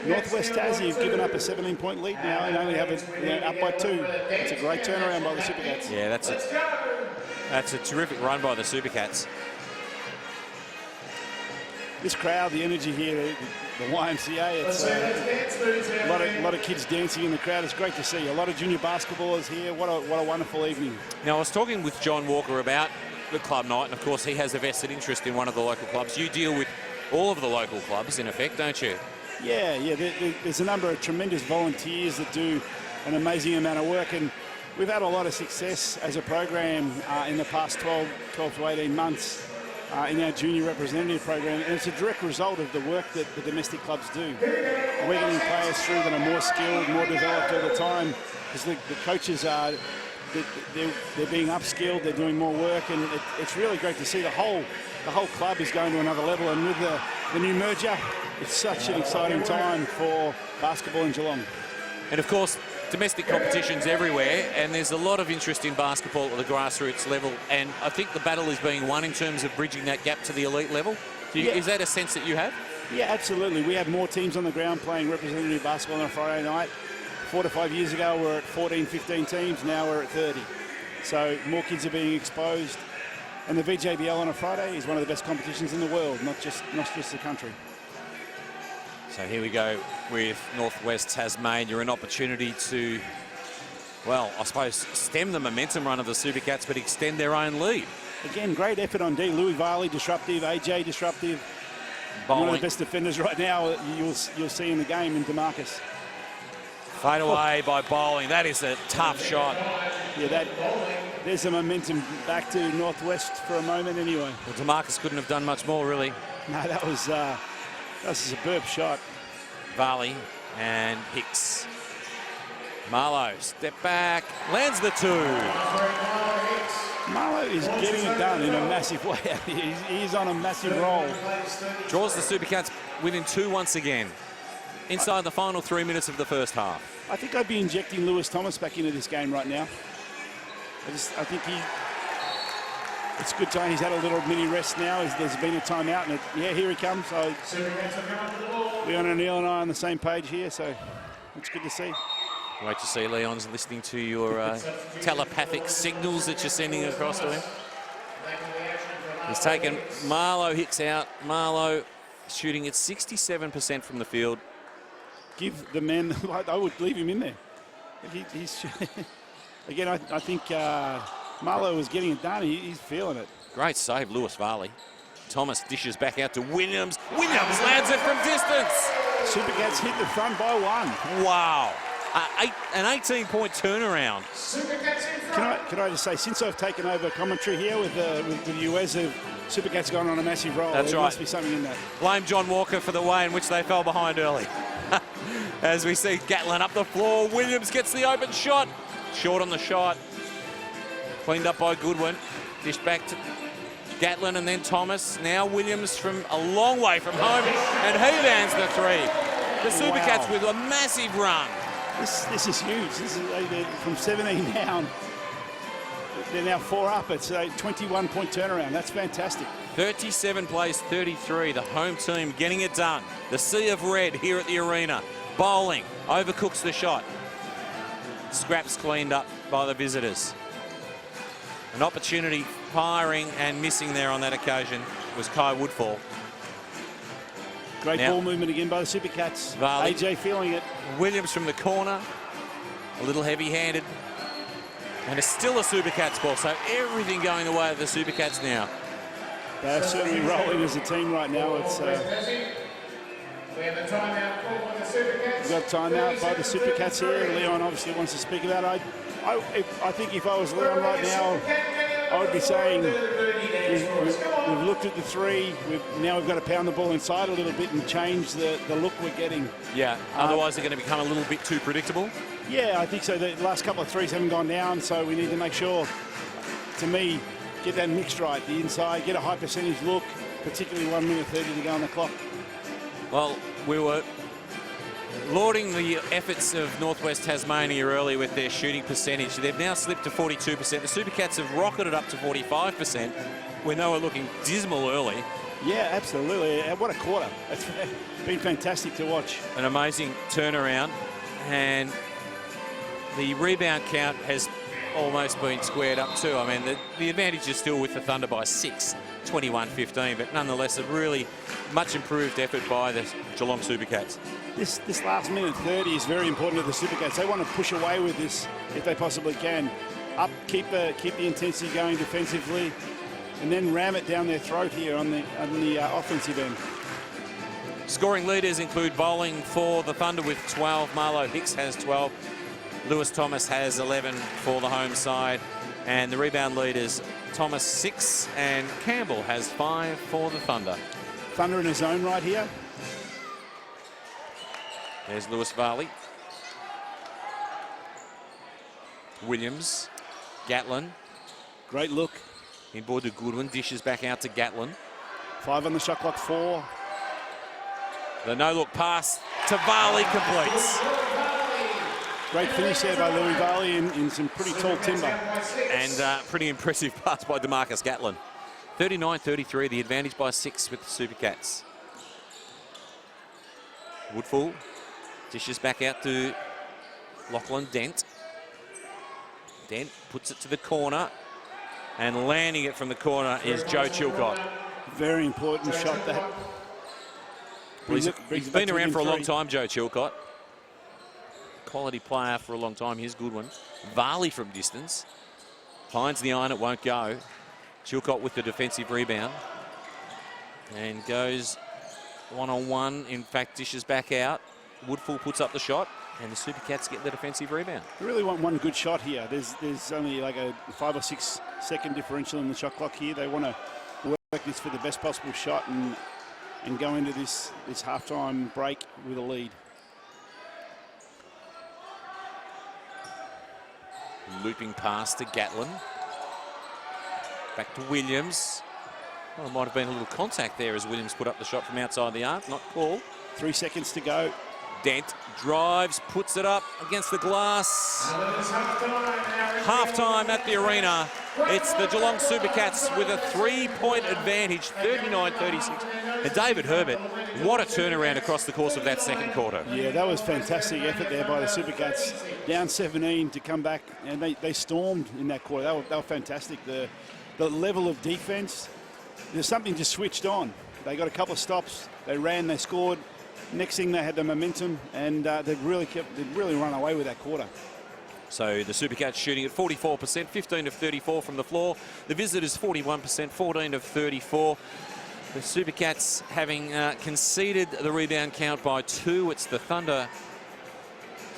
Northwest Tassie have given up a 17-point lead now and only have it up by 2. It's a great turnaround by the Supercats. Yeah, that's a terrific run by the Supercats. This crowd, the energy here, the YMCA, it's a lot of kids dancing in the crowd. It's great to see. A lot of junior basketballers here. What a wonderful evening. Now, I was talking with John Walker about the club night, and of course he has a vested interest in one of the local clubs. You deal with all of the local clubs, in effect, don't you? Yeah. There's a number of tremendous volunteers that do an amazing amount of work, and we've had a lot of success as a program in the past 12 to 18 months. In our junior representative program, and it's a direct result of the work that the domestic clubs do. And we're getting players through that are more skilled, more developed all the time, because the coaches are they're being upskilled, they're doing more work, and it's really great to see the whole club is going to another level. And with the new merger, it's such an exciting time for basketball in Geelong. And of course, domestic competitions everywhere, and there's a lot of interest in basketball at the grassroots level, and I think the battle is being won in terms of bridging that gap to the elite level. Is that a sense that you have? Yeah, absolutely. We have more teams on the ground playing representative basketball on a Friday night. 4 to 5 years ago, we're at 14, 15 teams. Now we're at 30. So more kids are being exposed. And the VJBL on a Friday is one of the best competitions in the world, not just the country. So here we go with Northwest Tasmania, an opportunity to, well, I suppose stem the momentum run of the Supercats, but extend their own lead. Again, great effort on D. Louis Varley, disruptive. AJ, disruptive. Bowling. One of the best defenders right now you'll see in the game in DeMarcus. Fade away by Bowling. That is a tough shot. Yeah, there's the momentum back to Northwest for a moment anyway. Well, DeMarcus couldn't have done much more, really. No, that was a superb shot. Varley and Hicks. Marlo, step back, lands the 2. Marlo is getting it done in a massive way. He's on a massive roll. Draws the Supercats within 2 once again, inside the final 3 minutes of the first half. I think I'd be injecting Lewis Thomas back into this game right now. I think it's a good time. He's had a little mini rest now. There's been a timeout, and here he comes. So Leon O'Neill and I on the same page here, so it's good to see. Great to see Leon's listening to your telepathic signals that you're sending across to him. He's taken Marlo Hicks out. Marlo shooting at 67% from the field. Give the man, I would leave him in there. He's again, I think Marlo was getting it done. He's feeling it. Great save, Lewis Varley. Thomas dishes back out to Williams. Williams lands it from distance. Supercats hit the front by 1. Wow. An 18-point turnaround. Can I just say, since I've taken over commentary here with the US, Supercats gone on a massive roll. That's there right. Must be something in that. Blame John Walker for the way in which they fell behind early. As we see Gatlin up the floor, Williams gets the open shot. Short on the shot. Cleaned up by Goodwin. Dished back to Gatlin and then Thomas. Now Williams from a long way from home, and he lands the 3. The Supercats with a massive run. This is huge. This is they're from 17 down. They're now 4 up. It's a 21-point turnaround. That's fantastic. 37 plays 33. The home team getting it done. The sea of red here at the arena. Bowling. Overcooks the shot. Scraps cleaned up by the visitors. An opportunity firing and missing there on that occasion was Kai Woodfall. Great Now, ball movement again by the Supercats. Varley. AJ feeling it. Williams from the corner. A little heavy-handed. And it's still a Supercats ball, so everything going the way of the Supercats now. They're certainly rolling as a team right now. It's We have a timeout call by the Supercats. we've got timeout by the Supercats here. Leon obviously wants to speak about it. I think if I was Leon right now, I would be saying we've looked at the 3. Now we've got to pound the ball inside a little bit and change the look we're getting. Yeah, otherwise they're going to become a little bit too predictable. Yeah, I think so. The last couple of 3s haven't gone down, so we need to make sure, to me, get that mixed right. The inside, get a high percentage look, particularly 1 minute 30 to go on the clock. Well, we were lauding the efforts of Northwest Tasmania early with their shooting percentage. They've now slipped to 42%. The Supercats have rocketed up to 45% when they were looking dismal early. Yeah, absolutely. What a quarter. It's been fantastic to watch. An amazing turnaround, and the rebound count has almost been squared up too. I mean, the advantage is still with the Thunder by 6, 21-15, but nonetheless a really much improved effort by the Geelong Supercats. This last minute 30 is very important to the Supercats. They want to push away with this if they possibly can. Keep the intensity going defensively, and then ram it down their throat here on the offensive end. Scoring leaders include bowling for the Thunder with 12. Marlo Hicks has 12. Lewis Thomas has 11 for the home side. And the rebound leaders, Thomas 6 and Campbell has 5 for the Thunder. Thunder in his own right here. There's Lewis Varley. Williams. Gatlin. Great look. Inboard to Goodwin. Dishes back out to Gatlin. 5 on the shot clock, 4. The no-look pass to Varley completes. Great finish there by Louis Varley in some pretty tall timber. And pretty impressive pass by DeMarcus Gatlin. 39-33, the advantage by 6 with the Supercats. Woodfull dishes back out to Lachlan Dent. Dent puts it to the corner, and landing it from the corner is Joe Chilcott. Very important shot that. Well, he's been around for a long time, Joe Chilcott. Quality player for a long time. Here's Goodwin. Varley from distance. Finds the iron, it won't go. Chilcott with the defensive rebound. And goes one-on-one. In fact, dishes back out. Woodfull puts up the shot, and the Supercats get the defensive rebound. They really want one good shot here. There's only like a 5 or 6 second differential in the shot clock here. They want to work this for the best possible shot and go into this halftime break with a lead. Looping pass to Gatlin. Back to Williams. Well, there might have been a little contact there as Williams put up the shot from outside the arc. Not called. 3 seconds to go. Dent drives, puts it up against the glass. Half-time at the arena. It's the Geelong Supercats with a 3-point advantage, 39-36. And David Herbert, what a turnaround across the course of that second quarter. Yeah, that was fantastic effort there by the Supercats. Down 17 to come back, and they stormed in that quarter. They were fantastic. The level of defense, there's something just switched on. They got a couple of stops. They ran, they scored. Next thing, they had the momentum, and they'd really run away with that quarter. So the Supercats shooting at 44%, 15 of 34 from the floor. The visitors 41%, 14 of 34. The Supercats having conceded the rebound count by 2. It's the Thunder,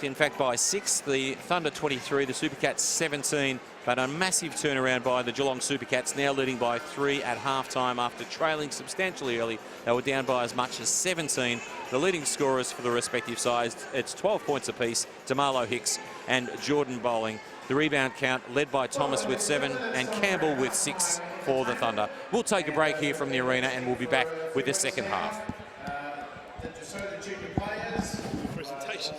in fact, by 6. The Thunder 23, the Supercats 17. But a massive turnaround by the Geelong Supercats, now leading by 3 at halftime after trailing substantially early. They were down by as much as 17. The leading scorers for the respective sides, it's 12 points apiece, Damalo Hicks and Jordan Bowling. The rebound count led by Thomas with 7 and Campbell with 6 for the Thunder. We'll take a break here from the arena and we'll be back with the second half. The junior players. Presentation.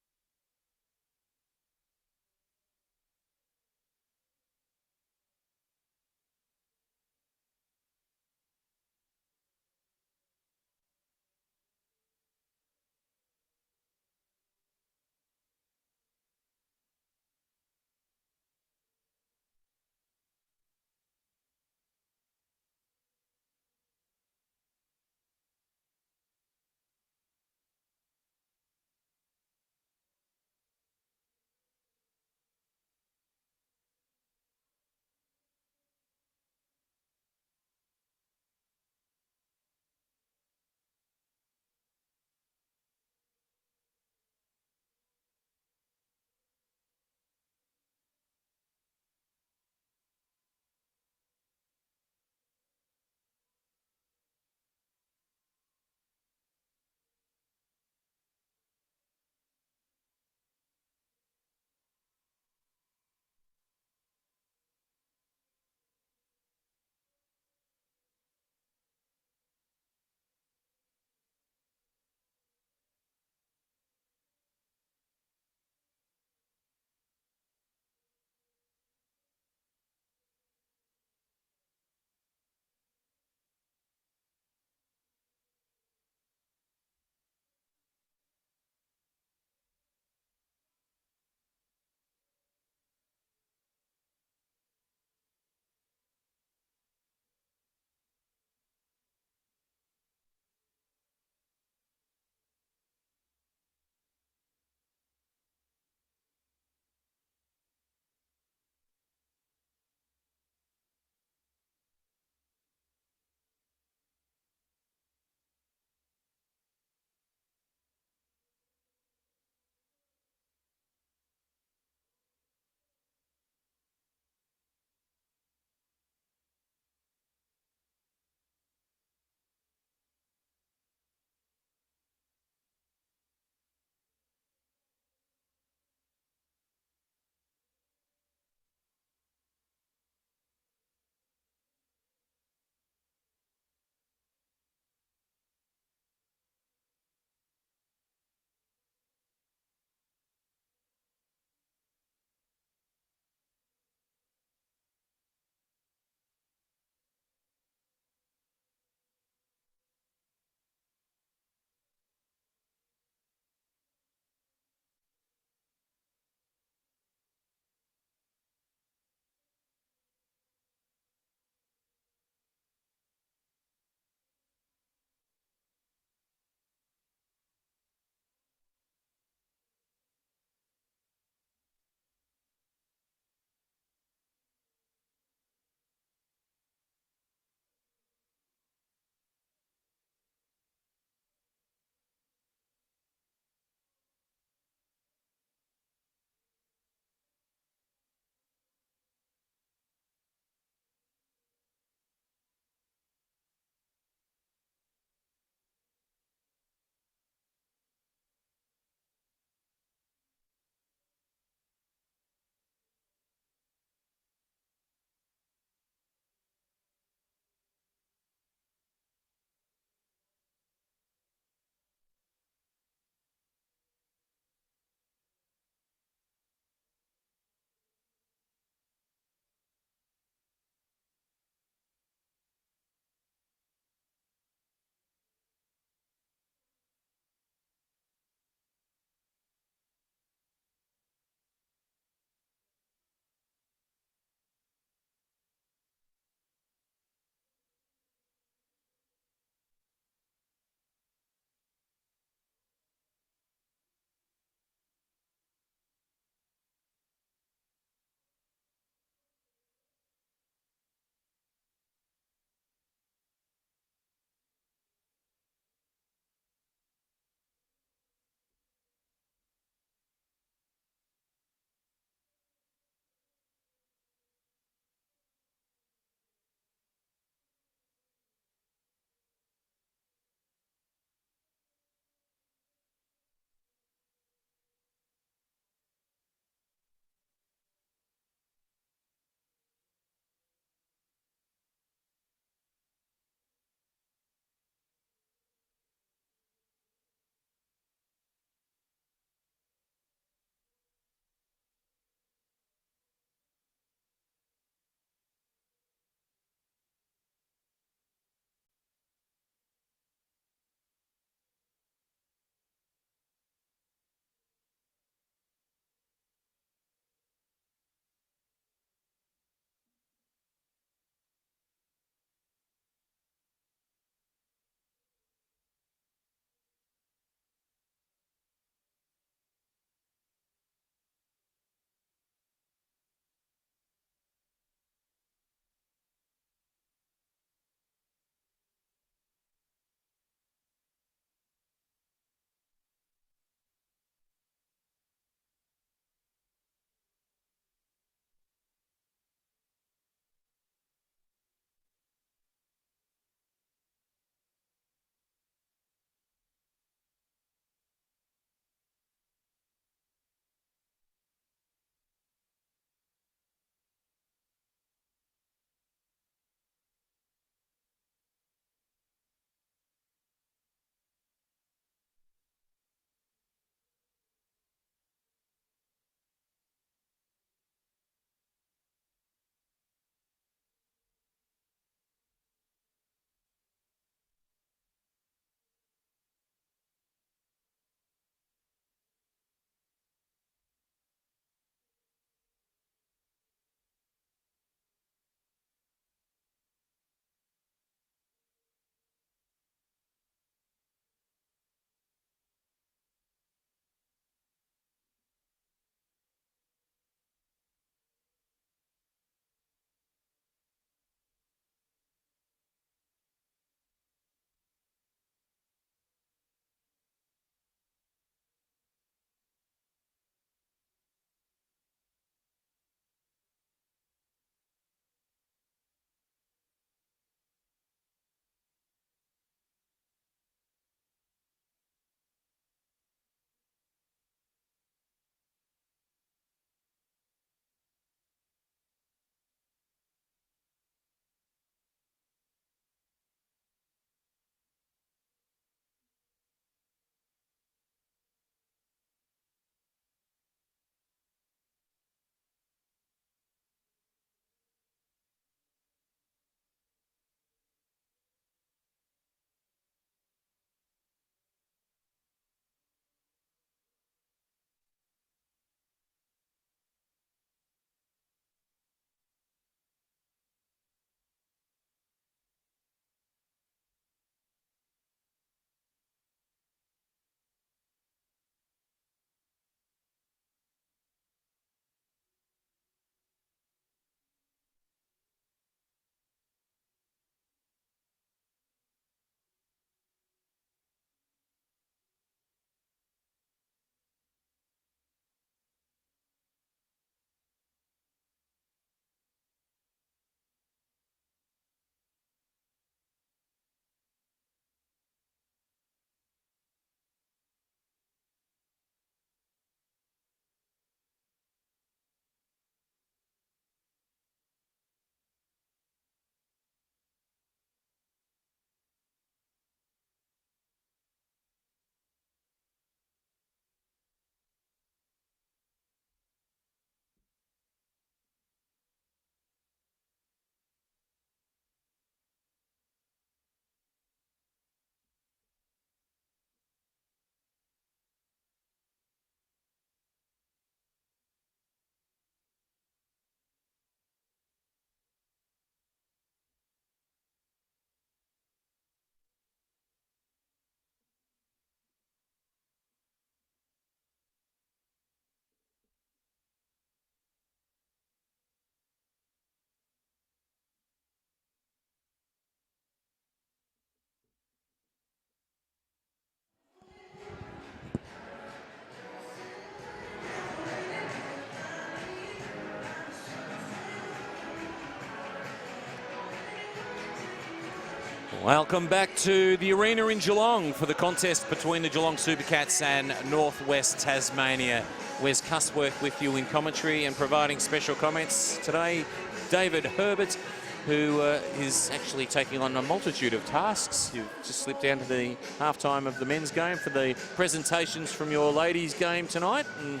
Welcome back to the arena in Geelong for the contest between the Geelong Supercats and Northwest Tasmania. Wes Custworth with you in commentary and providing special comments today. David Herbert, who is actually taking on a multitude of tasks. You've just slipped down to the halftime of the men's game for the presentations from your ladies' game tonight. And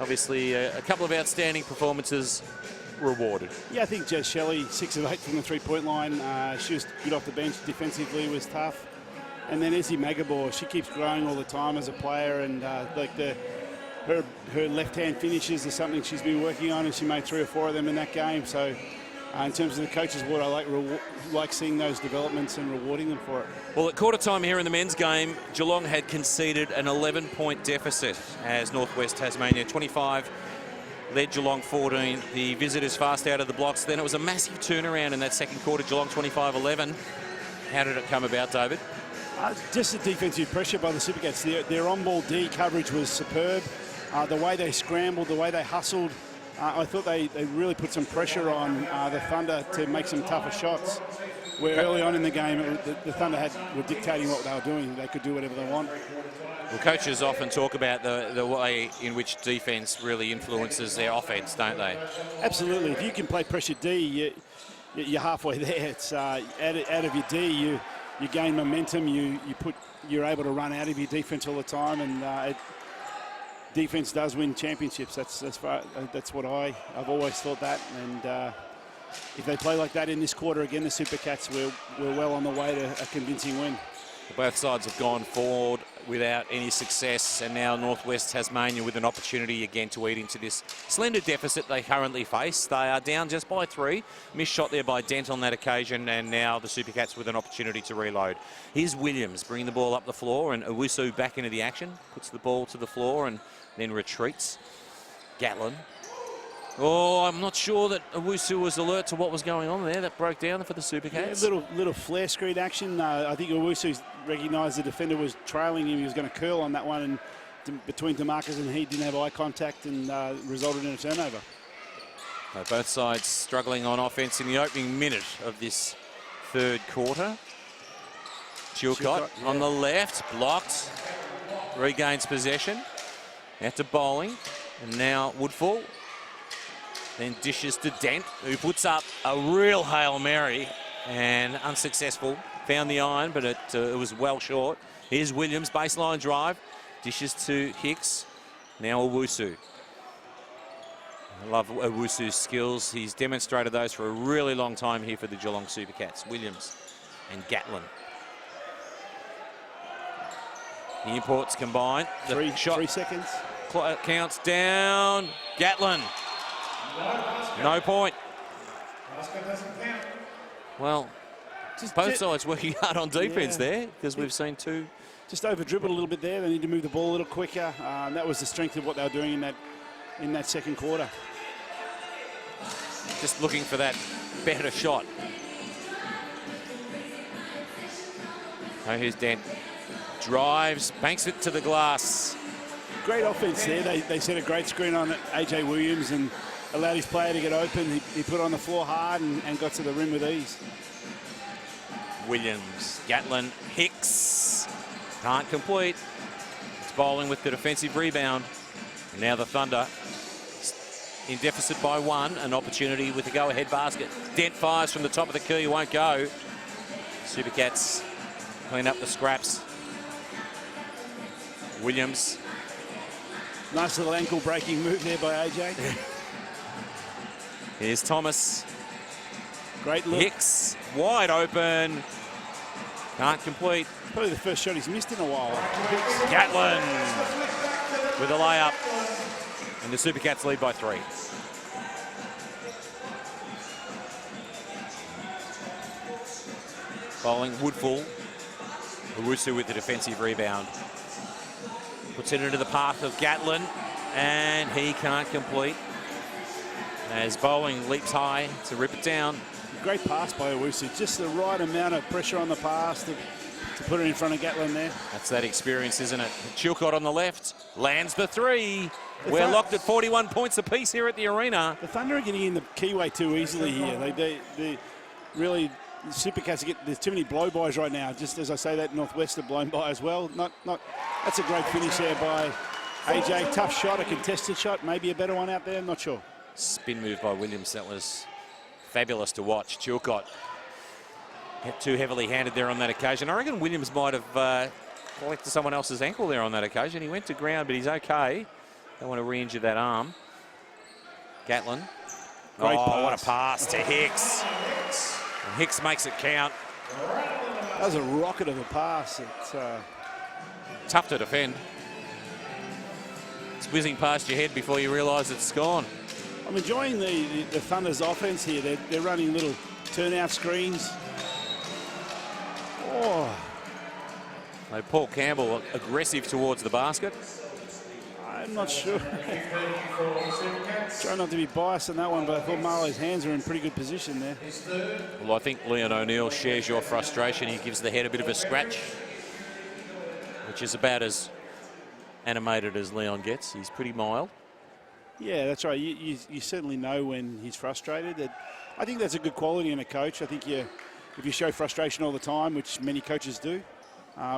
obviously a couple of outstanding performances rewarded. Yeah, I think Jez Shelley, 6 of 8 from the three-point line. She was good off the bench. Defensively was tough. And then Izzy Magabor, she keeps growing all the time as a player, and her left-hand finishes are something she's been working on, and she made 3 or 4 of them in that game. So in terms of the coach's award, I like seeing those developments and rewarding them for it. Well, at quarter time here in the men's game, Geelong had conceded an 11-point deficit as Northwest Tasmania 25 led Geelong 14. The visitors fast out of the blocks. Then it was a massive turnaround in that second quarter. Geelong 25-11. How did it come about, David? Just the defensive pressure by the Supercats. Their on-ball D coverage was superb. The way they scrambled, the way they hustled, I thought they really put some pressure on the Thunder to make some tougher shots. Where early on in the game, the Thunder were dictating what they were doing. They could do whatever they want. Well, coaches often talk about the way in which defence really influences their offence, don't they? Absolutely. If you can play pressure D, you're halfway there. It's out of your D, you gain momentum. You're able to run out of your defence all the time, and defence does win championships. That's what I've always thought that. And if they play like that in this quarter again, the Supercats, we're well on the way to a convincing win. Both sides have gone forward without any success, and now Northwest Tasmania with an opportunity again to eat into this slender deficit they currently face. They are down just by 3. Missed shot there by Dent on that occasion, and now the Supercats with an opportunity to reload. Here's Williams bringing the ball up the floor, and Owusu back into the action. Puts the ball to the floor and then retreats. Gatlin. Oh, I'm not sure that Owusu was alert to what was going on there. That broke down for the Supercats. Yeah, little flare screen action. I think Owusu recognised the defender was trailing him. He was going to curl on that one, and between DeMarcus and he didn't have eye contact, and resulted in a turnover. Both sides struggling on offence in the opening minute of this third quarter. Chilcott on the left, blocked, regains possession. Out to Bowling, and now Woodfall. Then dishes to Dent, who puts up a real Hail Mary, and unsuccessful. Found the iron, but it was well short. Here's Williams, baseline drive. Dishes to Hicks. Now Owusu. I love Owusu's skills. He's demonstrated those for a really long time here for the Geelong Supercats. Williams and Gatlin. The imports combine. The shot 3 seconds. Counts down. Gatlin. No point. Well, both sides working hard on defence there, because we've seen 2. Just over-dribbled a little bit there. They need to move the ball a little quicker. That was the strength of what they were doing in that second quarter. Just looking for that better shot. Oh, here's Dent. Drives, banks it to the glass. Great offense there. They set a great screen on AJ Williams and allowed his player to get open. He put on the floor hard and got to the rim with ease. Williams, Gatlin, Hicks. Can't complete. It's Bowling with the defensive rebound. And now the Thunder in deficit by 1. An opportunity with a go-ahead basket. Dent fires from the top of the key. Won't go. Supercats clean up the scraps. Williams. Nice little ankle breaking move there by AJ. Here's Thomas. Great look. Hicks, wide open. Can't complete. Probably the first shot he's missed in a while. Gatlin with a layup. And the Supercats lead by 3. Bowling, Woodfall. Owusu with the defensive rebound. Puts it into the path of Gatlin, and he can't complete. As Bowling leaps high to rip it down. Great pass by Owusu. Just the right amount of pressure on the pass to put it in front of Gatlin there. That's that experience, isn't it? Chilcott on the left, lands the 3. We're locked at 41 points apiece here at the arena. The Thunder are getting in the keyway too easily here. They really The Supercats there's too many blow-bys right now. Just as I say that, Northwest are blown by as well. That's a great finish there by AJ. Tough shot, a contested shot. Maybe a better one out there, not sure. Spin move by Williams. That was fabulous to watch. Chilcott too heavily handed there on that occasion. I reckon Williams might have collected someone else's ankle there on that occasion. He went to ground, but he's okay. Don't want to re-injure that arm. Gatlin. Great pass. What a pass to Hicks. And Hicks makes it count. That was a rocket of a pass. It's tough to defend. It's whizzing past your head before you realise it's gone. I'm enjoying the Thunder's offense here. They're running little turnout screens. Oh. So Paul Campbell aggressive towards the basket. I'm not sure. Try not to be biased on that one, but I thought Marlowe's hands were in pretty good position there. Well, I think Leon O'Neill shares your frustration. He gives the head a bit of a scratch, which is about as animated as Leon gets. He's pretty mild. Yeah, that's right. You certainly know when he's frustrated. I think that's a good quality in a coach. I think if you show frustration all the time, which many coaches do,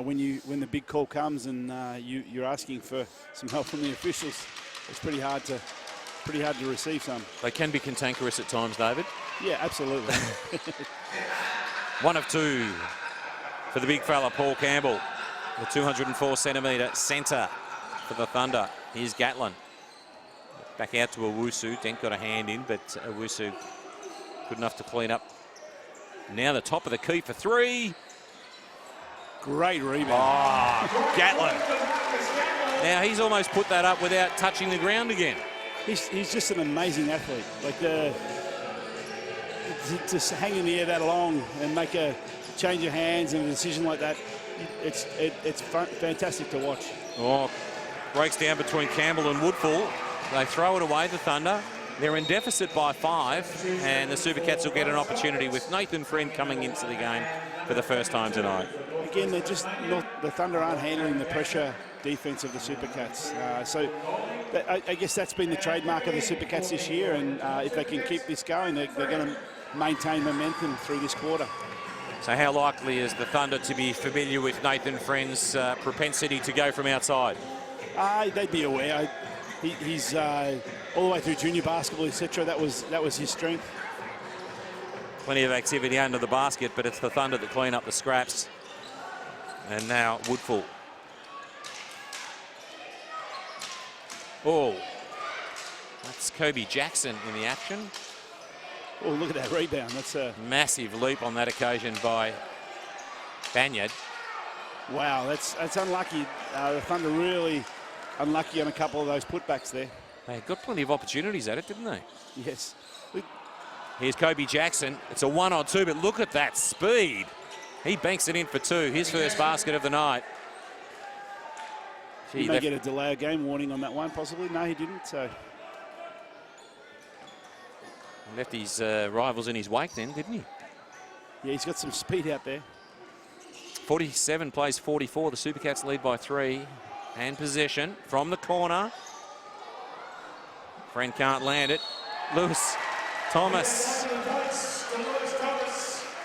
when the big call comes and you're asking for some help from the officials, it's pretty hard to receive some. They can be cantankerous at times, David. Yeah, absolutely. 1 of 2 for the big fella, Paul Campbell, the 204-centimetre centre for the Thunder. Here's Gatlin. Back out to Owusu. Dent got a hand in, but Owusu good enough to clean up. Now the top of the key for 3. Great rebound. Oh, Gatlin. Now he's almost put that up without touching the ground again. He's just an amazing athlete. Like to hang in the air that long and make a change of hands and a decision like that, it's fantastic to watch. Oh, breaks down between Campbell and Woodfull. They throw it away, the Thunder. They're in deficit by 5, and the Supercats will get an opportunity with Nathan Friend coming into the game for the first time tonight. Again, they're just not, the Thunder aren't handling the pressure defense of the Supercats. So I guess that's been the trademark of the Supercats this year, and if they can keep this going, they're going to maintain momentum through this quarter. So how likely is the Thunder to be familiar with Nathan Friend's propensity to go from outside? They'd be aware. He's all the way through junior basketball, etc. That was his strength. Plenty of activity under the basket, but it's the Thunder that clean up the scraps. And now Woodfull. Oh, that's Kobe Jackson in the action. Oh, look at that rebound. That's a massive leap on that occasion by Banyard. Wow, that's unlucky. The Thunder really unlucky on a couple of those putbacks there. They got plenty of opportunities at it, didn't they? Yes. Here's Kobe Jackson. It's a 1-on-2, but look at that speed. He banks it in for 2. His first basket of the night. Gee, he may get a delay of game warning on that one, possibly. No, he didn't. So left his rivals in his wake then, didn't he? Yeah, he's got some speed out there. 47 plays 44. The Supercats lead by 3. And possession from the corner. Friend can't land it. Lewis Thomas.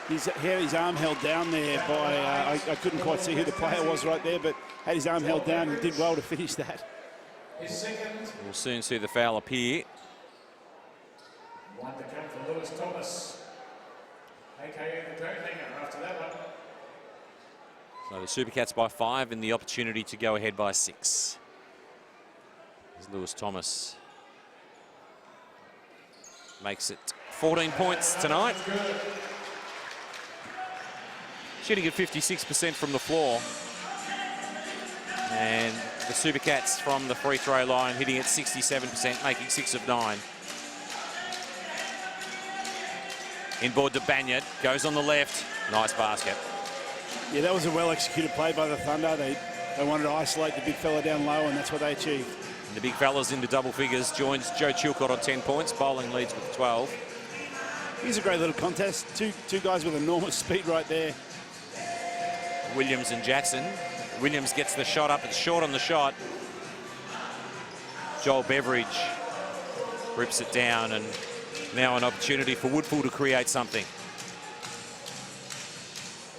He's had his arm held down there by, I couldn't quite see who the player was right there, but had his arm held down and did well to finish that. We'll soon see the foul appear. One to come for Lewis Thomas, a.k.a. the Dirt Hanger after that one. So the Supercats by 5 and the opportunity to go ahead by 6. As Lewis Thomas makes it 14 points tonight. Shooting at 56% from the floor. And the Supercats from the free throw line hitting at 67%, making 6 of 9. Inboard to Banyard, goes on the left. Nice basket. Yeah, that was a well-executed play by the Thunder. They wanted to isolate the big fella down low, and that's what they achieved. And the big fella's into double figures, joins Joe Chilcott on 10 points. Bowling leads with 12. Here's a great little contest. Two guys with enormous speed right there. Williams and Jackson. Williams gets the shot up. It's short on the shot. Joel Beveridge rips it down, and now an opportunity for Woodfull to create something.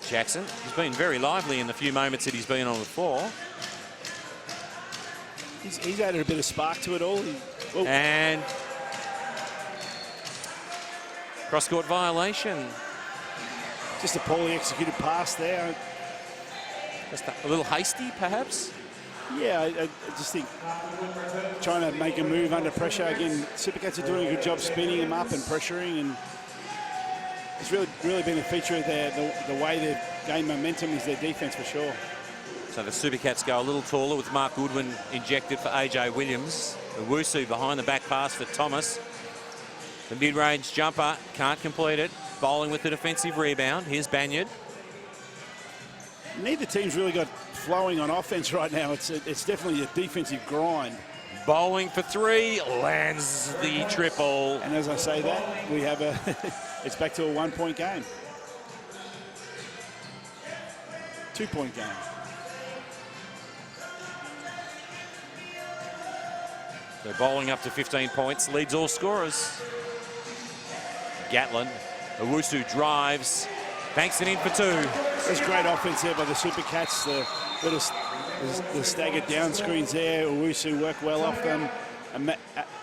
Jackson. He's been very lively in the few moments that he's been on the floor. He's added a bit of spark to it all. And cross-court violation. Just a poorly executed pass there. Just a little hasty, perhaps? Yeah, I just think trying to make a move under pressure. Again, Supercats are doing a good job spinning him up and pressuring, and it's really been a feature of the way they've gained momentum is their defense for sure. So the Supercats go a little taller with Mark Goodwin injected for AJ Williams. Owusu behind the back pass for Thomas. The mid-range jumper can't complete it. Bowling with the defensive rebound. Here's Banyard. Neither team's really got flowing on offense right now. It's definitely a defensive grind. Bowling for three, lands the triple. And as I say that, we have it's back to a 1-point game. 2-point game. They're bowling up to 15 points, leads all scorers. Gatlin, Owusu drives, banks it in for two. There's great offense there by the Supercats. The staggered down screens there. Owusu worked well off them, and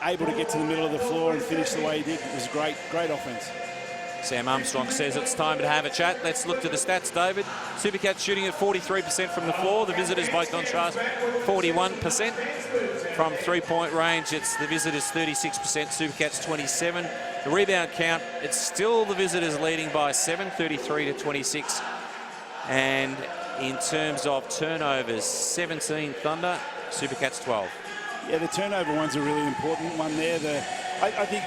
able to get to the middle of the floor and finish the way he did. It was great offense. Sam Armstrong says it's time to have a chat. Let's look to the stats, David. Supercats shooting at 43% from the floor. The visitors, by contrast, 41%. From three-point range, it's the visitors 36%, Supercats 27. The rebound count, it's still the visitors leading by 7, 33 to 26. And in terms of turnovers, 17 Thunder, Supercats 12. Yeah, the turnover one's a really important one there. I think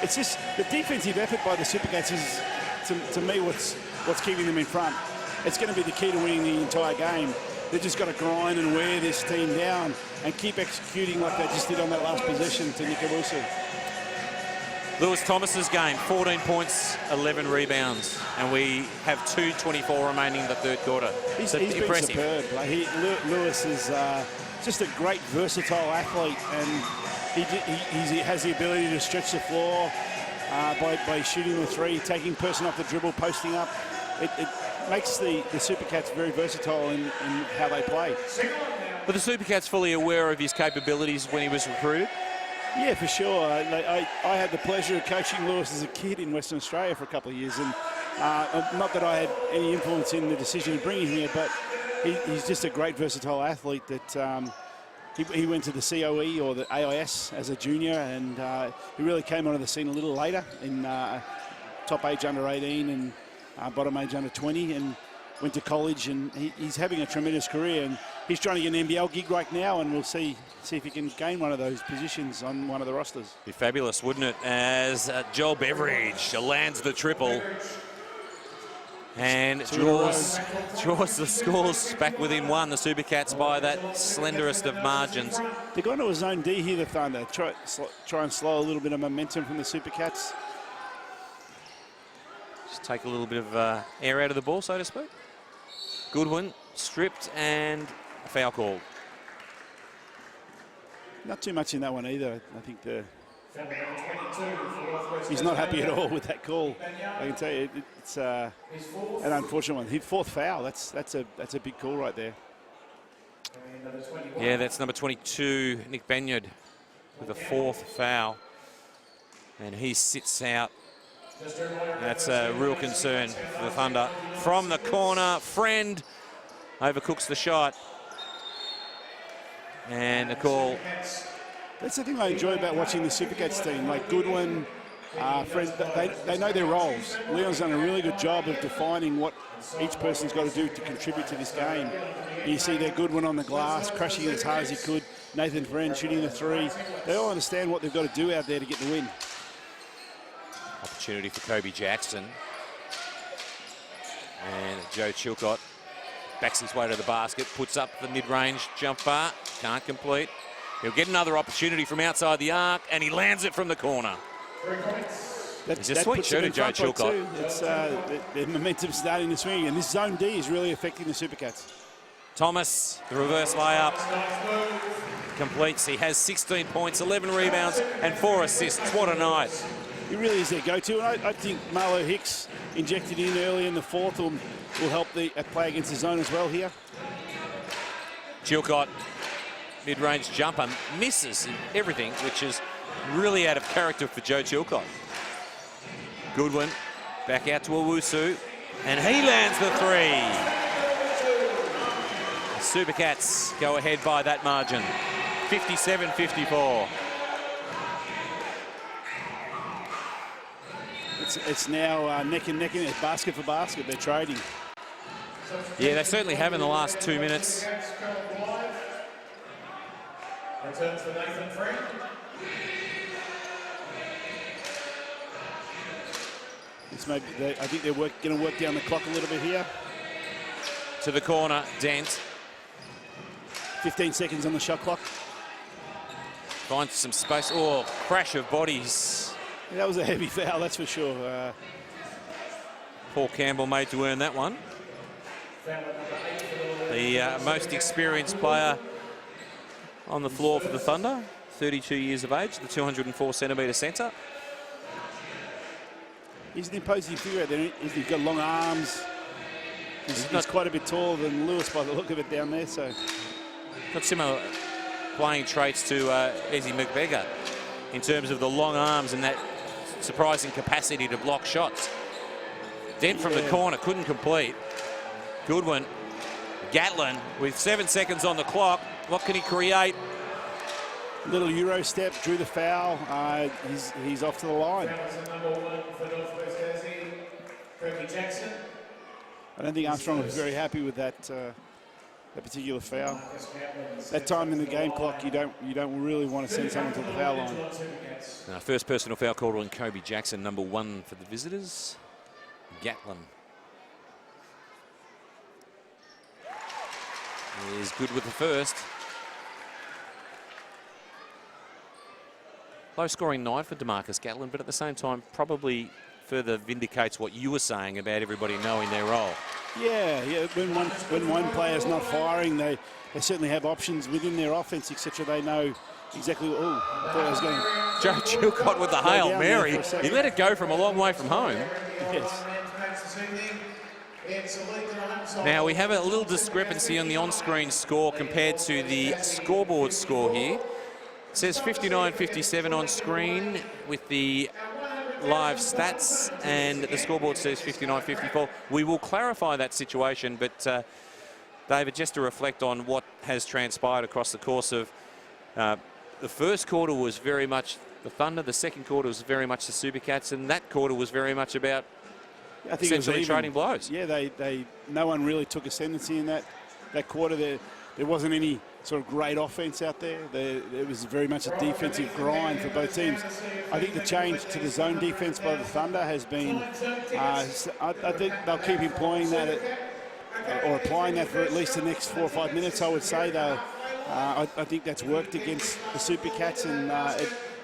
it's just the defensive effort by the Supercats is, to me, what's keeping them in front. It's going to be the key to winning the entire game. They've just got to grind and wear this team down and keep executing like they just did on that last possession to Nick Owusu. Lewis Thomas's game, 14 points, 11 rebounds, and we have 2:24 remaining in the third quarter. He's been superb. Lewis is just a great versatile athlete, and he has the ability to stretch the floor by shooting the three, taking person off the dribble, posting up. It makes the Supercats very versatile in how they play. But the Supercats fully aware of his capabilities when he was recruited? Yeah, for sure. I had the pleasure of coaching Lewis as a kid in Western Australia for a couple of years, and not that I had any influence in the decision to bring him here, but he's just a great versatile athlete that he went to the COE or the AIS as a junior, and he really came onto the scene a little later in top age under 18 and bottom age under 20, and went to college, and he's having a tremendous career, and he's trying to get an NBL gig right now, and we'll see if he can gain one of those positions on one of the rosters. Be fabulous, wouldn't it? As Joel Beveridge lands the triple and draws the scores back within one. The Supercats by that slenderest of margins. They're going to a zone D here, the Thunder. Try and slow a little bit of momentum from the Supercats. Just take a little bit of air out of the ball, so to speak. Goodwin stripped and a foul called. Not too much in that one either. I think he's not happy at all with that call. I can tell you, it's an unfortunate one. His fourth foul. That's a big call right there. Yeah, that's number 22, Nick Banyard, with a fourth foul, and he sits out. That's a real concern for the Thunder. From the corner, Friend overcooks the shot. And the call. That's the thing I enjoy about watching the Supercats team. Like Goodwin, Friend, they know their roles. Leon's done a really good job of defining what each person's got to do to contribute to this game. You see their Goodwin on the glass, crushing it as hard as he could. Nathan Friend shooting the three. They all understand what they've got to do out there to get the win. Opportunity for Kobe Jackson. And Joe Chilcott backs his way to the basket, puts up the mid-range jumper, can't complete. He'll get another opportunity from outside the arc, and he lands it from the corner. He's a sweet shooter, Joe Chilcott. It's the momentum's starting to swing, and this zone D is really affecting the Supercats. Thomas, the reverse layup, completes. He has 16 points, 11 rebounds, and 4 assists. What a night. He really is their go-to, and I think Marlo Hicks injected in early in the fourth will help the play against the zone as well here. Chilcott, mid-range jumper, misses everything, which is really out of character for Joe Chilcott. Goodwin back out to Owusu, and he lands the three. Supercats go ahead by that margin, 57-54. It's now neck and neck in it, basket for basket. They're trading. Yeah, they certainly have in the last 2 minutes. Returns for Nathan Friend. I think they're going to work down the clock a little bit here. To the corner, Dent. 15 seconds on the shot clock. Finds some space. Oh, crash of bodies. Yeah, that was a heavy foul, that's for sure. Paul Campbell made to earn that one. The most experienced player on the floor for the Thunder, 32 years of age, the 204-centimetre centre. He's an imposing figure out there. He's got long arms. He's quite a bit taller than Lewis by the look of it down there. So got similar playing traits to Ezzy McBeggar in terms of the long arms and that surprising capacity to block shots. Dent from the corner, couldn't complete. Goodwin, Gatlin with 7 seconds on the clock. What can he create? Little Euro step, drew the foul. He's off to the line. I don't think Armstrong was very happy with that particular foul. That time in the game clock, you don't really want to send someone to the foul line. First personal foul called on Kobe Jackson, number 1 for the visitors. Gatlin is good with the first. Low-scoring night for DeMarcus Gatlin, but at the same time, probably further vindicates what you were saying about everybody knowing their role. Yeah. When one player's not firing, they certainly have options within their offense, etc. They know exactly. Oh, I thought I was going. Joe Chilcott with the Hail Mary. He let it go from a long way from home. Yes. Now we have a little discrepancy on the on-screen score compared to the scoreboard score here. It says 59-57 on screen with the live stats, and the scoreboard says 59-54. We will clarify that situation, but David, just to reflect on what has transpired across the course of the first quarter was very much the Thunder, the second quarter was very much the Supercats, and that quarter was very much about essentially trading blows. Yeah, no one really took ascendancy in that quarter. There wasn't any sort of great offense out there. It was very much a defensive grind for both teams. I think the change to the zone defense by the Thunder has been, I think they'll keep employing that or applying that for at least the next 4 or 5 minutes, I would say. I think that's worked against the Supercats, and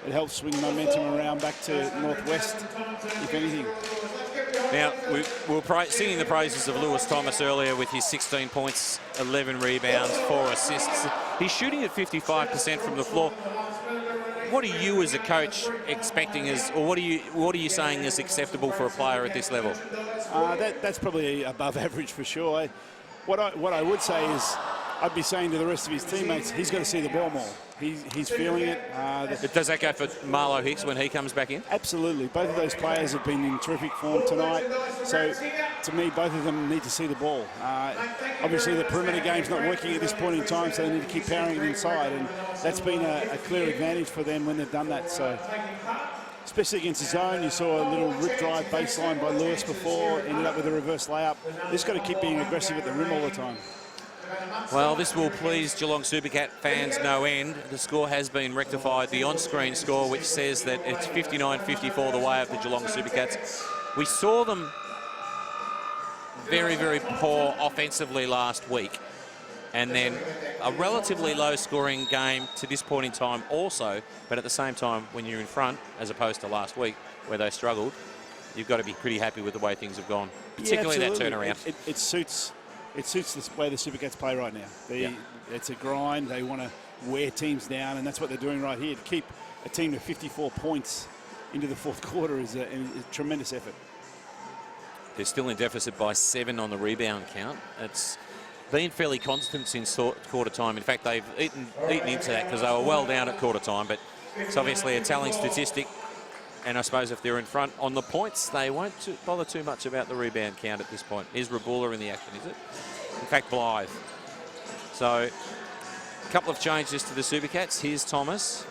it helps swing momentum around back to Northwest, if anything. Now, we were singing the praises of Lewis Thomas earlier with his 16 points, 11 rebounds, 4 assists. He's shooting at 55% from the floor. What are you as a coach expecting or what are you saying is acceptable for a player at this level? That's probably above average for sure. What I would say is, I'd be saying to the rest of his teammates, he's got to see the ball more. He's feeling it. Does that go for Marlo Hicks when he comes back in? Absolutely. Both of those players have been in terrific form tonight. So, to me, both of them need to see the ball. Obviously, the perimeter game's not working at this point in time, so they need to keep powering it inside. And that's been a clear advantage for them when they've done that. So, especially against the zone, you saw a little rip drive baseline by Lewis before, ended up with a reverse layup. They've just got to keep being aggressive at the rim all the time. Well, this will please Geelong Supercat fans no end. The score has been rectified. The on-screen score, which says that it's 59-54 the way of the Geelong Supercats. We saw them very, very poor offensively last week. And then a relatively low-scoring game to this point in time also. But at the same time, when you're in front, as opposed to last week, where they struggled, you've got to be pretty happy with the way things have gone, particularly that turnaround. It suits the way the Supercats play right now. It's a grind. They want to wear teams down, and that's what they're doing right here. To keep a team to 54 points into the fourth quarter is a tremendous effort. They're still in deficit by 7 on the rebound count. It's been fairly constant since quarter time. In fact, they've eaten into that because they were well down at quarter time, but it's obviously a telling statistic. And I suppose if they're in front on the points, they won't bother too much about the rebound count at this point. Is Rabula in the action, is it? In fact, Blythe. So a couple of changes to the Supercats. Here's Thomas.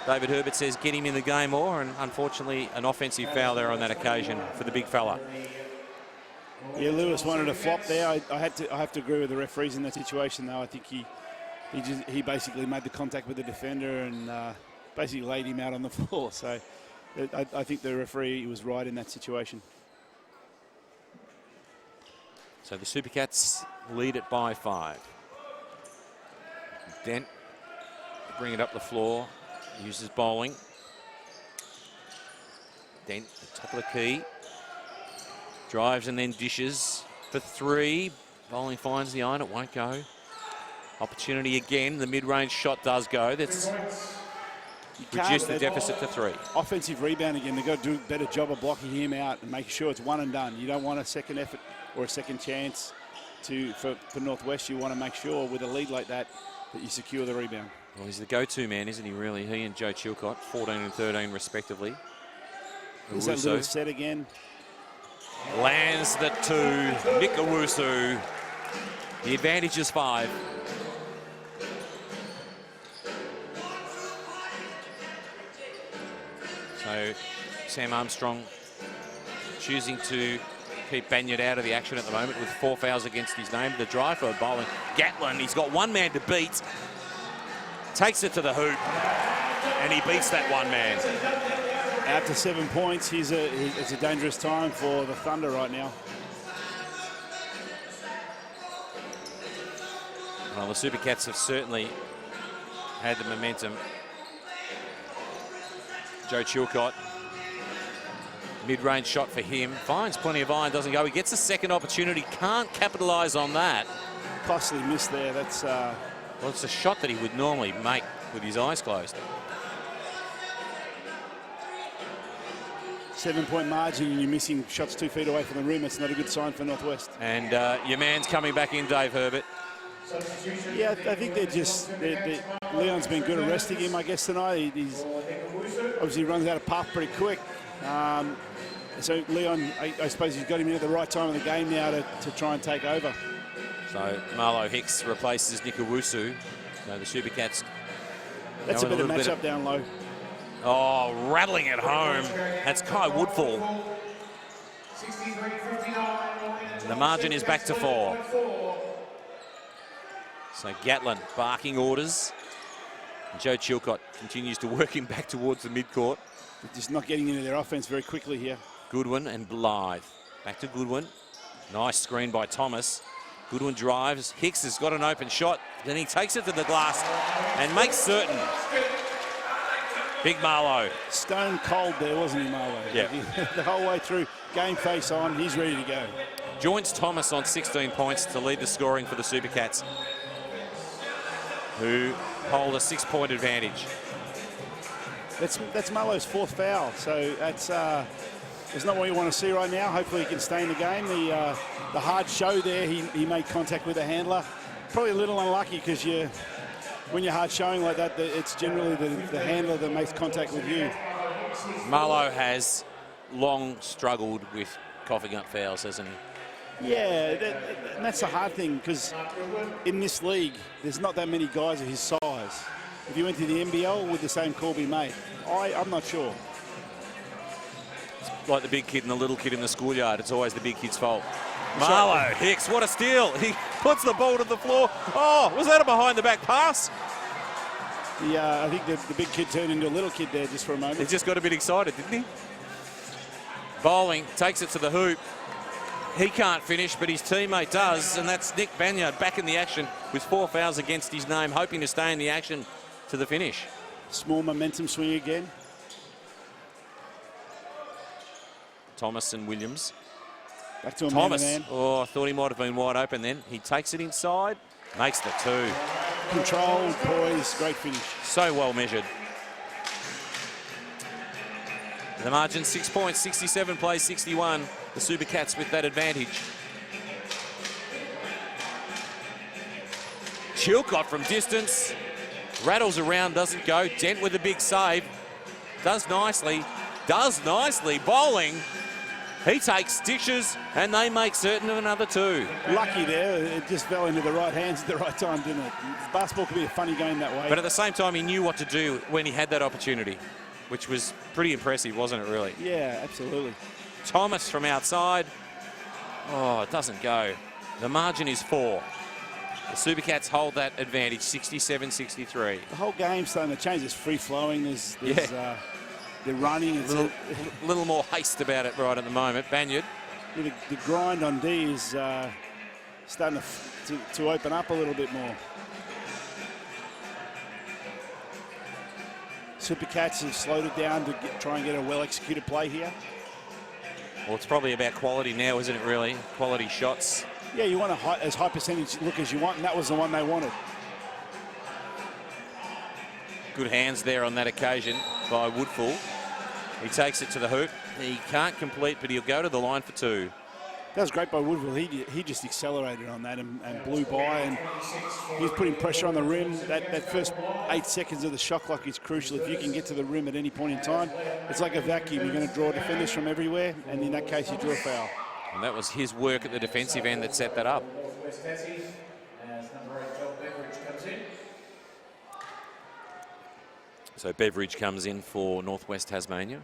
David Herbert says get him in the game more, and unfortunately an offensive foul there on that occasion for the big fella. Yeah, Lewis wanted a flop there. I have to agree with the referees in that situation, though. I think he basically made the contact with the defender and basically laid him out on the floor. So I think the referee was right in that situation. So the Supercats lead it by 5. Dent bring it up the floor. Uses bowling. Dent, the top of the key. Drives and then dishes for 3. Bowling finds the iron, it won't go. Opportunity again, the mid-range shot does go. That's reduced the deficit to 3. Offensive rebound again, they've got to do a better job of blocking him out and making sure it's one and done. You don't want a second effort or a second chance for Northwest. You want to make sure with a lead like that you secure the rebound. Well, he's the go-to man, isn't he, really? He and Joe Chilcott, 14 and 13 respectively. Is that little set again? Lands the 2. Nick Owusu. The advantage is 5. So Sam Armstrong choosing to keep Banyard out of the action at the moment with 4 fouls against his name. The drive for bowling. Gatlin, he's got one man to beat. Takes it to the hoop, and he beats that one man. Out to 7 points. It's a dangerous time for the Thunder right now. Well, the Supercats have certainly had the momentum. Joe Chilcott, mid-range shot for him. Finds plenty of iron, doesn't go. He gets a second opportunity, can't capitalise on that. Costly miss there. That's well, it's a shot that he would normally make with his eyes closed. 7-point margin and you're missing shots 2 feet away from the rim. It's not a good sign for Northwest. And your man's coming back in, Dave Herbert. Yeah, I think Leon's been good at resting him, I guess, tonight. He's obviously runs out of puff pretty quick. So Leon, I suppose he's got him in at the right time of the game now to try and take over. So Marlo Hicks replaces Nick Owusu. So the Supercats. That's a bit of matchup down low. Oh, rattling it home. That's Kai Woodfall. The margin is back to 4. So Gatlin barking orders. And Joe Chilcott continues to work him back towards the midcourt. They're just not getting into their offense very quickly here. Goodwin and Blythe. Back to Goodwin. Nice screen by Thomas. Goodwin drives. Hicks has got an open shot. Then he takes it to the glass and makes certain. Big Marlowe. Stone cold there, wasn't he, Marlowe? Yeah. The whole way through, game face on, he's ready to go. Joins Thomas on 16 points to lead the scoring for the Supercats, who hold a 6-point advantage. That's Marlowe's 4th foul, so that's not what you want to see right now. Hopefully he can stay in the game. The hard show there, he made contact with the handler. Probably a little unlucky because when you're hard showing like that, it's generally the handler that makes contact with you. Marlowe has long struggled with coughing up fouls, hasn't he? Yeah, and that's the hard thing because in this league, there's not that many guys of his size. If you went to the NBL, would the same call be made? I'm not sure. It's like the big kid and the little kid in the schoolyard. It's always the big kid's fault. Marlowe, Hicks, what a steal. He puts the ball to the floor. Oh, was that a behind-the-back pass? Yeah, I think the big kid turned into a little kid there just for a moment. He just got a bit excited, didn't he? Bowling takes it to the hoop. He can't finish, but his teammate does, and that's Nick Banyard back in the action with 4 fouls against his name, hoping to stay in the action to the finish. Small momentum swing again. Thomas and Williams. Back to a Thomas. man-to-man. Oh, I thought he might have been wide open then. He takes it inside, makes the 2. Controlled, poised, great finish. So well measured. The margin 6 points, 67 plays 61. The Supercats with that advantage. Chilcott from distance. Rattles around, doesn't go. Dent with a big save. Does nicely. Bowling. He takes stitches, and they make certain of another 2. Lucky there. It just fell into the right hands at the right time, didn't it? Basketball can be a funny game that way. But at the same time, he knew what to do when he had that opportunity, which was pretty impressive, wasn't it, really? Yeah, absolutely. Thomas from outside. Oh, it doesn't go. The margin is 4. The Supercats hold that advantage, 67-63. The whole game's starting to change. It's free-flowing. They're running. It's A little more haste about it right at the moment. Banyard. the grind on D is starting to open up a little bit more. Supercats have slowed it down to try and get a well-executed play here. Well, it's probably about quality now, isn't it, really? Quality shots. Yeah, you want as high percentage look as you want, and that was the one they wanted. Good hands there on that occasion by Woodfull. He takes it to the hoop. He can't complete, but he'll go to the line for 2. That was great by Woodville. He just accelerated on that and blew by, and he was putting pressure on the rim. That first 8 seconds of the shot clock is crucial. If you can get to the rim at any point in time, it's like a vacuum. You're going to draw defenders from everywhere, and in that case, you draw a foul. And that was his work at the defensive end that set that up. So Beveridge comes in for Northwest Tasmania.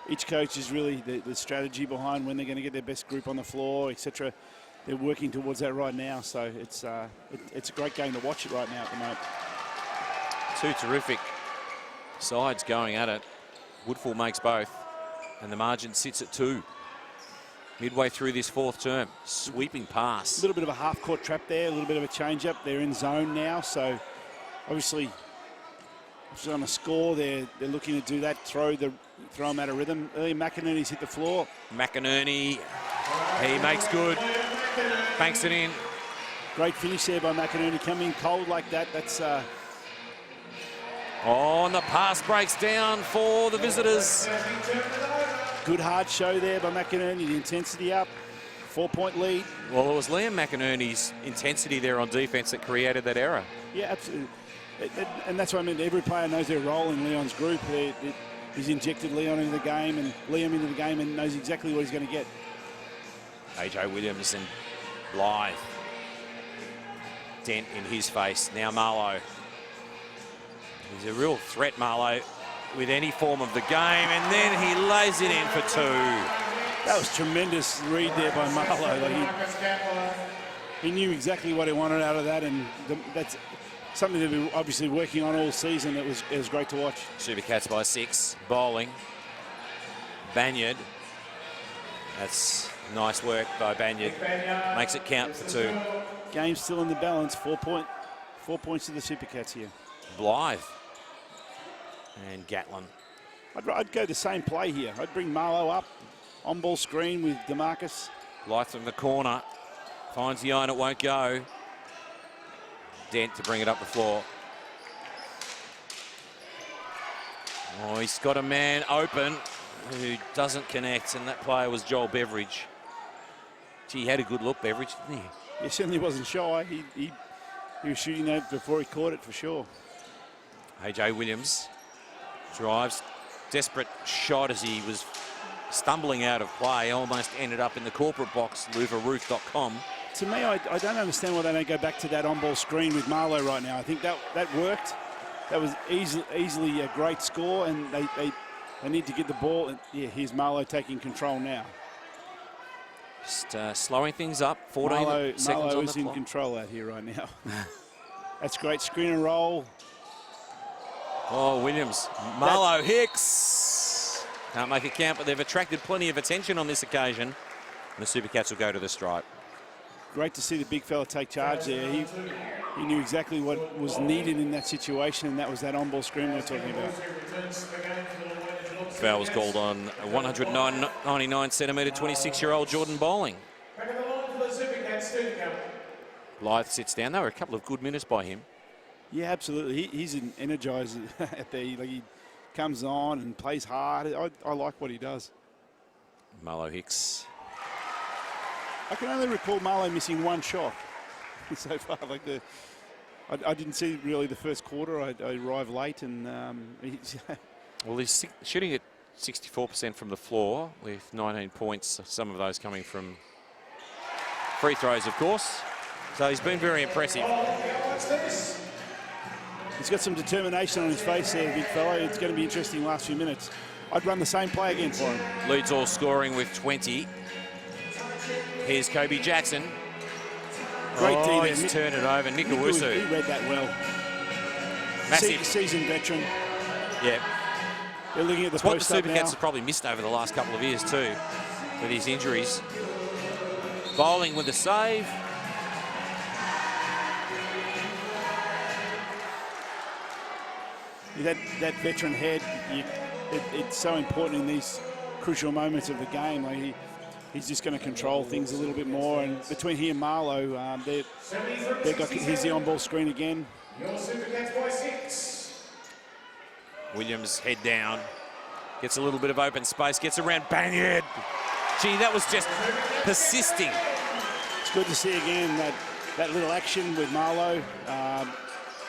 Each coach is really the strategy behind when they're going to get their best group on the floor, etc. They're working towards that right now, so it's a great game to watch it right now at the moment. 2 terrific sides going at it. Woodfull makes both, and the margin sits at 2. Midway through this 4th term, sweeping pass. A little bit of a half-court trap there, a little bit of a change-up. They're in zone now, so obviously on a score, they're looking to do that, throw them out of rhythm. Early McInerney's hit the floor. McInerney, he makes good, banks it in. Great finish there by McInerney, coming in cold like that. That's Oh, and the pass breaks down for the visitors. good hard show there by McInerney, the intensity up, 4-point lead. Well, it was Liam McInerney's intensity there on defense that created that error. Yeah, absolutely. And that's what I mean. Every player knows their role in Leon's group. He's injected Leon into the game and Liam into the game and knows exactly what he's going to get. AJ Williams and Blythe. Dent in his face. Now Marlowe. He's a real threat, Marlowe, with any form of the game, and then he lays it in for 2. That was tremendous read there by Marlowe. He knew exactly what he wanted out of that, and that's something they've been obviously working on all season. It was great to watch. Supercats by 6. Bowling. Banyard. That's nice work by Banyard. Makes it count for 2. Game still in the balance. 4 points to the Supercats here. Blythe. And Gatlin. I'd go the same play here. I'd bring Marlowe up. On-ball screen with DeMarcus. Blythe from the corner. Finds the iron, it won't go. Dent to bring it up the floor. Oh, he's got a man open who doesn't connect, and that player was Joel Beveridge. Gee, he had a good look, Beveridge, didn't he? He certainly wasn't shy. He was shooting that before he caught it for sure. AJ Williams drives. Desperate shot as he was stumbling out of play. Almost ended up in the corporate box, louvaroof.com. To me, I don't understand why they don't go back to that on-ball screen with Marlowe right now. I think that worked. That was easily a great score, and they need to get the ball. And yeah, here's Marlowe taking control now. Just slowing things up. 14 seconds Marlowe on the is in clock. control out here right now. That's great screen and roll. Oh, Williams. Marlowe Hicks. Can't make it count, but they've attracted plenty of attention on this occasion. And the Supercats will go to the stripe. Great to see the big fella take charge there. He knew exactly what was needed in that situation, and that was that on-ball screen we were talking about. Foul was called on 199-centimetre, 26-year-old Jordan Bowling. Blythe sits down. There were a couple of good minutes by him. Yeah, absolutely. He's an energizer out there. Like, he comes on and plays hard. I like what he does. Marlo Hicks. I can only recall Marlo missing one shot so far. Like I didn't see really the first quarter. I arrived late, and Well, he's shooting at 64% from the floor with 19 points. Some of those coming from free throws, of course. So he's been very impressive. he's got some determination on his face there, big fella. It's going to be interesting last few minutes. I'd run the same play again for him. Leads all scoring with 20. Here's Kobe Jackson. Great D there. He's turned it over. Nick Owusu. He read that well. Massive. Seasoned veteran. Yeah. They're looking at the It's what the post up Supercats now. have probably missed over the last couple of years too, with his injuries. Bowling with a save. That veteran head, it's so important in these crucial moments of the game. Like he's just going to control things a little bit more. And between he and Marlo, they've got, here's the on-ball screen again. Your Supercats by 6. Williams head down. Gets a little bit of open space. Gets around Banyard. Gee, that was just persisting. It's good to see again that little action with Marlo.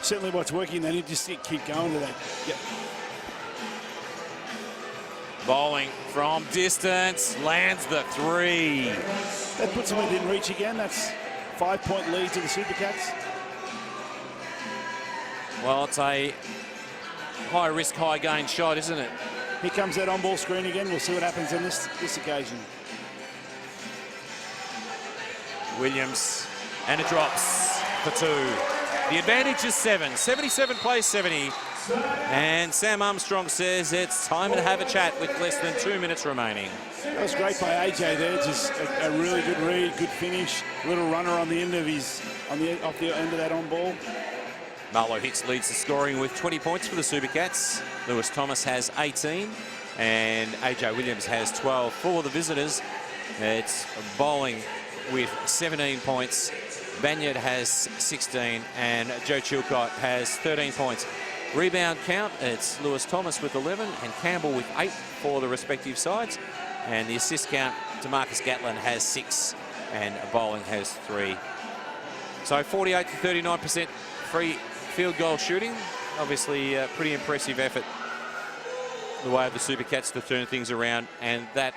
Certainly what's working, they need to just keep going to that. Yep. Bowling from distance. Lands the 3. That puts them within reach again. That's 5-point lead to the Supercats. Well, it's a high risk, high gain shot, isn't it? Here comes that on-ball screen again. We'll see what happens on this occasion. Williams, and it drops for 2. The advantage is 7. 77 plays 70. And Sam Armstrong says it's time to have a chat with less than 2 minutes remaining. That was great by AJ there. Just a really good read, good finish. Little runner on the end of off the end of that on-ball. Marlo Hicks leads the scoring with 20 points for the Supercats. Lewis Thomas has 18 and AJ Williams has 12 for the visitors. It's bowling with 17 points. Banyard has 16 and Joe Chilcott has 13 points. Rebound count, it's Lewis Thomas with 11 and Campbell with 8 for the respective sides. And the assist count, DeMarcus Gatlin has 6 and Bowling has 3. So 48 to 39% free field goal shooting. Obviously a pretty impressive effort the way of the Supercats to turn things around, and that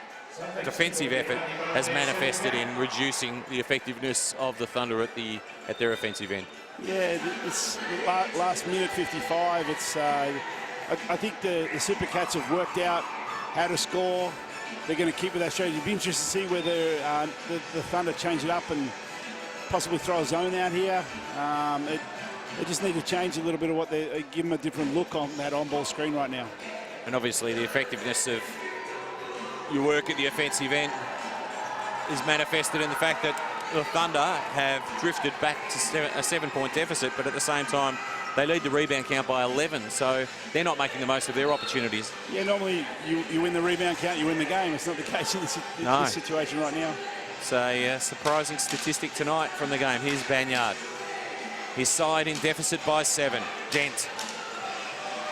defensive effort has manifested in reducing the effectiveness of the Thunder at their offensive end. Yeah, it's last minute 55. It's I think the Supercats have worked out how to score. They're going to keep with that strategy. It'd be interesting to see whether the Thunder change it up and possibly throw a zone out here. They just need to change a little bit of what they give them a different look on that on-ball screen right now. And obviously the effectiveness of your work at the offensive end is manifested in the fact that the Thunder have drifted back to a 7-point deficit, but at the same time they lead the rebound count by 11, so they're not making the most of their opportunities. Yeah, normally you win the rebound count, you win the game. It's not the case in this situation right now. It's a surprising statistic tonight from the game. Here's Banyard. His side in deficit by 7. Dent.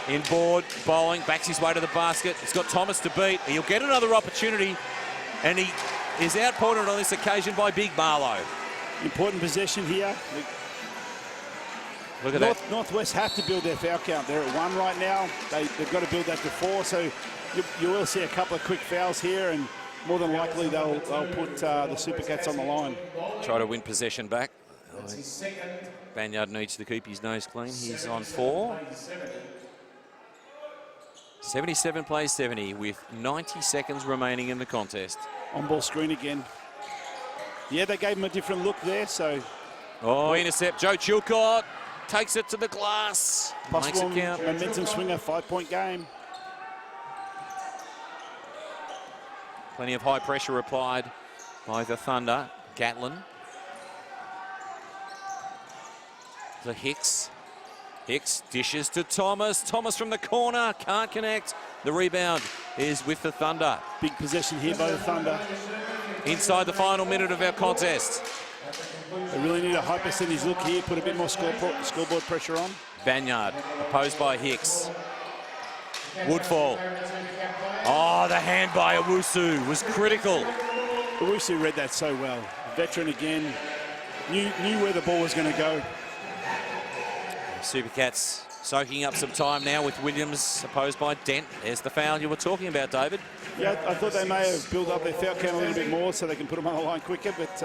Inboard, bowling, backs his way to the basket. He's got Thomas to beat. He'll get another opportunity, and he is outpointed on this occasion by Big Marlo. Important possession here. Look at that. Northwest have to build their foul count. They're at 1 right now. They've got to build that to 4, so you will see a couple of quick fouls here, and more than likely they'll put the Supercats on the line. Try to win possession back. Banyard needs to keep his nose clean. He's on 4. 77 plays 70 with 90 seconds remaining in the contest. On-ball screen again. Yeah, they gave him a different look there, so... Oh, intercept. Joe Chilcott takes it to the glass. Possible Makes it count. momentum swinger, 5-point game. Plenty of high pressure applied by the Thunder. Gatlin. To Hicks. Hicks dishes to Thomas. Thomas from the corner, can't connect. The rebound is with the Thunder. Big possession here by the Thunder. Inside the final minute of our contest. They really need a high percentage look here, put a bit more scoreboard pressure on. Banyard, opposed by Hicks. Woodfall. Oh, the hand by Owusu was critical. Owusu read that so well. Veteran again, knew where the ball was going to go. Supercats soaking up some time now with Williams, opposed by Dent. There's the foul you were talking about, David. Yeah, I thought they may have built up their foul count a little bit more so they can put them on the line quicker, but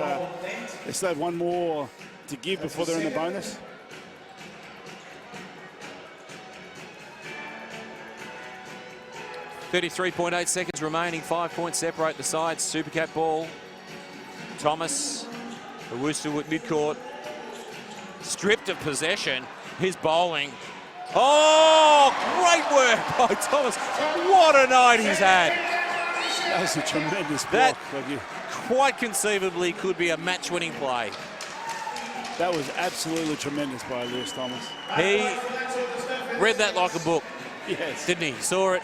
they still have one more to give before they're in the bonus. .8 seconds remaining, 5 points separate the sides. Supercat ball. Thomas, Owusu at midcourt. Stripped of possession. His bowling. Oh, great work by Thomas. What a night he's had. That was a tremendous block. That quite conceivably could be a match-winning play. That was absolutely tremendous by Lewis Thomas. He read that like a book, Yes. didn't he? Saw it.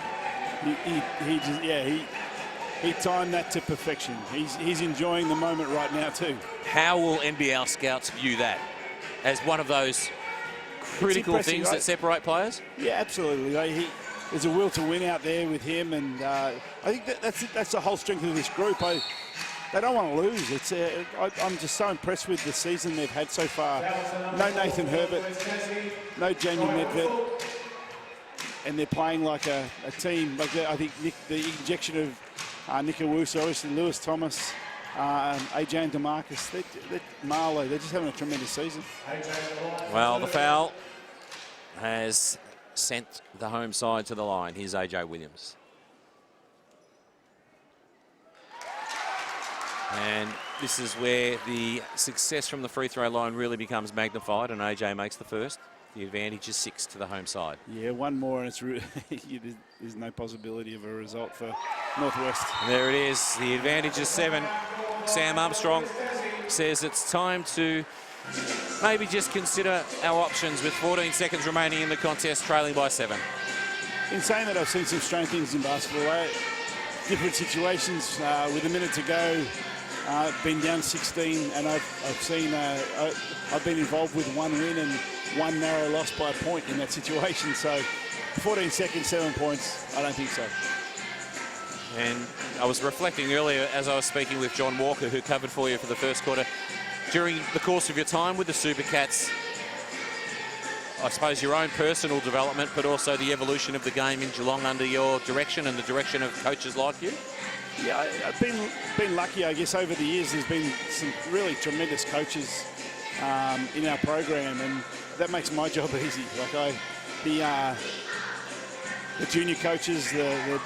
He timed that to perfection. He's enjoying the moment right now too. How will NBL scouts view that as one of those critical things that separate players? Yeah, absolutely. There's a will to win out there with him, and I think that's the whole strength of this group. They don't want to lose. I'm just so impressed with the season they've had so far. No Nathan Herbert, no Daniel Nedved, and they're playing like a team. Like I think the injection of Nick Owusu, obviously Lewis Thomas, AJ and DeMarcus, Marlowe, they're just having a tremendous season. Well, the foul has sent the home side to the line. Here's AJ Williams. And this is where the success from the free throw line really becomes magnified, and AJ makes the first. The advantage is 6 to the home side. Yeah, one more, and it's there's no possibility of a result for Northwest. There it is. The advantage is 7. Sam Armstrong says it's time to maybe just consider our options with 14 seconds remaining in the contest, trailing by 7. In saying that, I've seen some strange things in basketball. Different situations with a minute to go. Been down 16, and I've been involved with one win and one narrow loss by a point in that situation. So 14 seconds, 7 points, I don't think so. And I was reflecting earlier as I was speaking with John Walker, who covered for you for the first quarter. During the course of your time with the Supercats, I suppose your own personal development, but also the evolution of the game in Geelong under your direction and the direction of coaches like you? Yeah, I've been lucky, I guess, over the years. There's been some really tremendous coaches in our program, and that makes my job easy. Like the junior coaches, the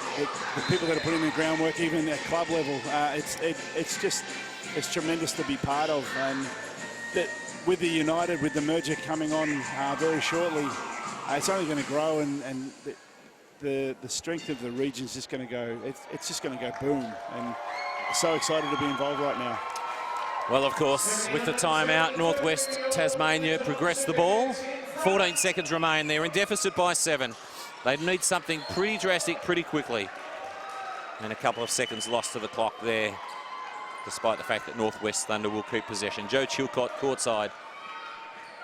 people that are putting the groundwork, even at club level, it's tremendous to be part of. And that with the United, with the merger coming on very shortly, it's only going to grow, and the strength of the region's just going to go. It's just going to go boom, and so excited to be involved right now. Well, of course, with the timeout, Northwest Tasmania progress the ball. 14 seconds remain. They're in deficit by 7. They need something pretty drastic pretty quickly. And a couple of seconds lost to the clock there, despite the fact that Northwest Thunder will keep possession. Joe Chilcott courtside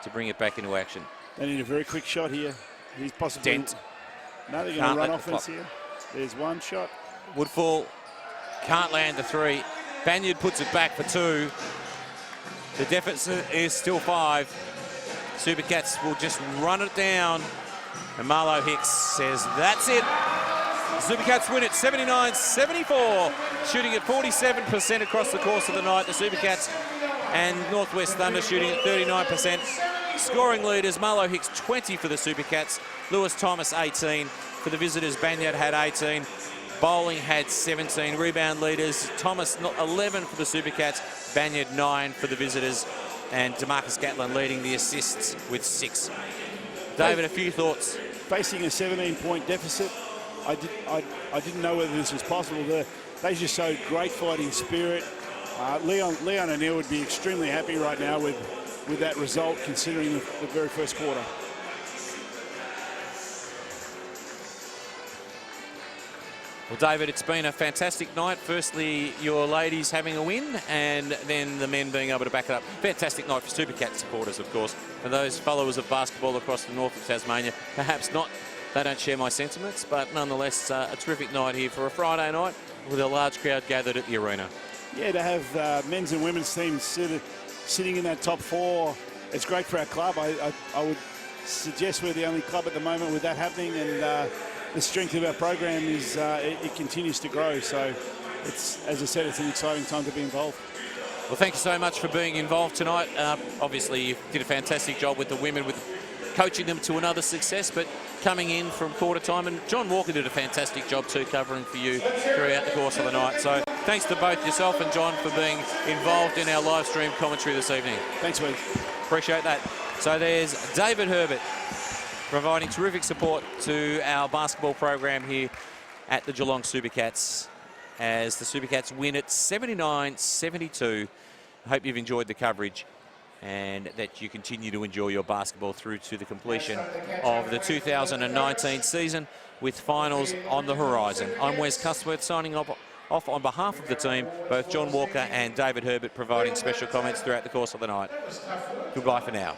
to bring it back into action. They need a very quick shot here. He's possibly... Dent. No, they're going to run offense here. There's one shot. Woodfall can't land the 3. Banyard puts it back for 2. The deficit is still 5. Supercats will just run it down. And Marlo Hicks says, that's it. Supercats win it 79-74. Shooting at 47% across the course of the night. The Supercats and Northwest Thunder shooting at 39%. Scoring leaders, Marlo Hicks 20 for the Supercats. Lewis Thomas 18. For the visitors, Banyard had 18. Bowling had 17. Rebound leaders, Thomas 11 for the Supercats. Banyard 9 for the visitors. And DeMarcus Gatlin leading the assists with 6. David, a few thoughts. Facing a 17-point deficit, I didn't know whether this was possible. They just showed great fighting spirit. Leon O'Neill would be extremely happy right now with that result, considering the very first quarter. Well, David, it's been a fantastic night. Firstly, your ladies having a win, and then the men being able to back it up. Fantastic night for Supercat supporters, of course. For those followers of basketball across the north of Tasmania, perhaps not. They don't share my sentiments, but nonetheless, a terrific night here for a Friday night with a large crowd gathered at the arena. Yeah, to have men's and women's teams sitting in that top 4, it's great for our club. I would suggest we're the only club at the moment with that happening, and the strength of our program is it continues to grow. So it's, as I said, it's an exciting time to be involved. Well, thank you so much for being involved tonight. Obviously, you did a fantastic job with the women, with coaching them to another success, but coming in from quarter time. And John Walker did a fantastic job too, covering for you throughout the course of the night. So thanks to both yourself and John for being involved in our live stream commentary this evening. Thanks, Wade. Appreciate that. So there's David Herbert providing terrific support to our basketball program here at the Geelong Supercats as the Supercats win at 79-72. I hope you've enjoyed the coverage and that you continue to enjoy your basketball through to the completion of the 2019 season with finals on the horizon. I'm Wes Custworth signing off on behalf of the team, both John Walker and David Herbert providing special comments throughout the course of the night. Goodbye for now.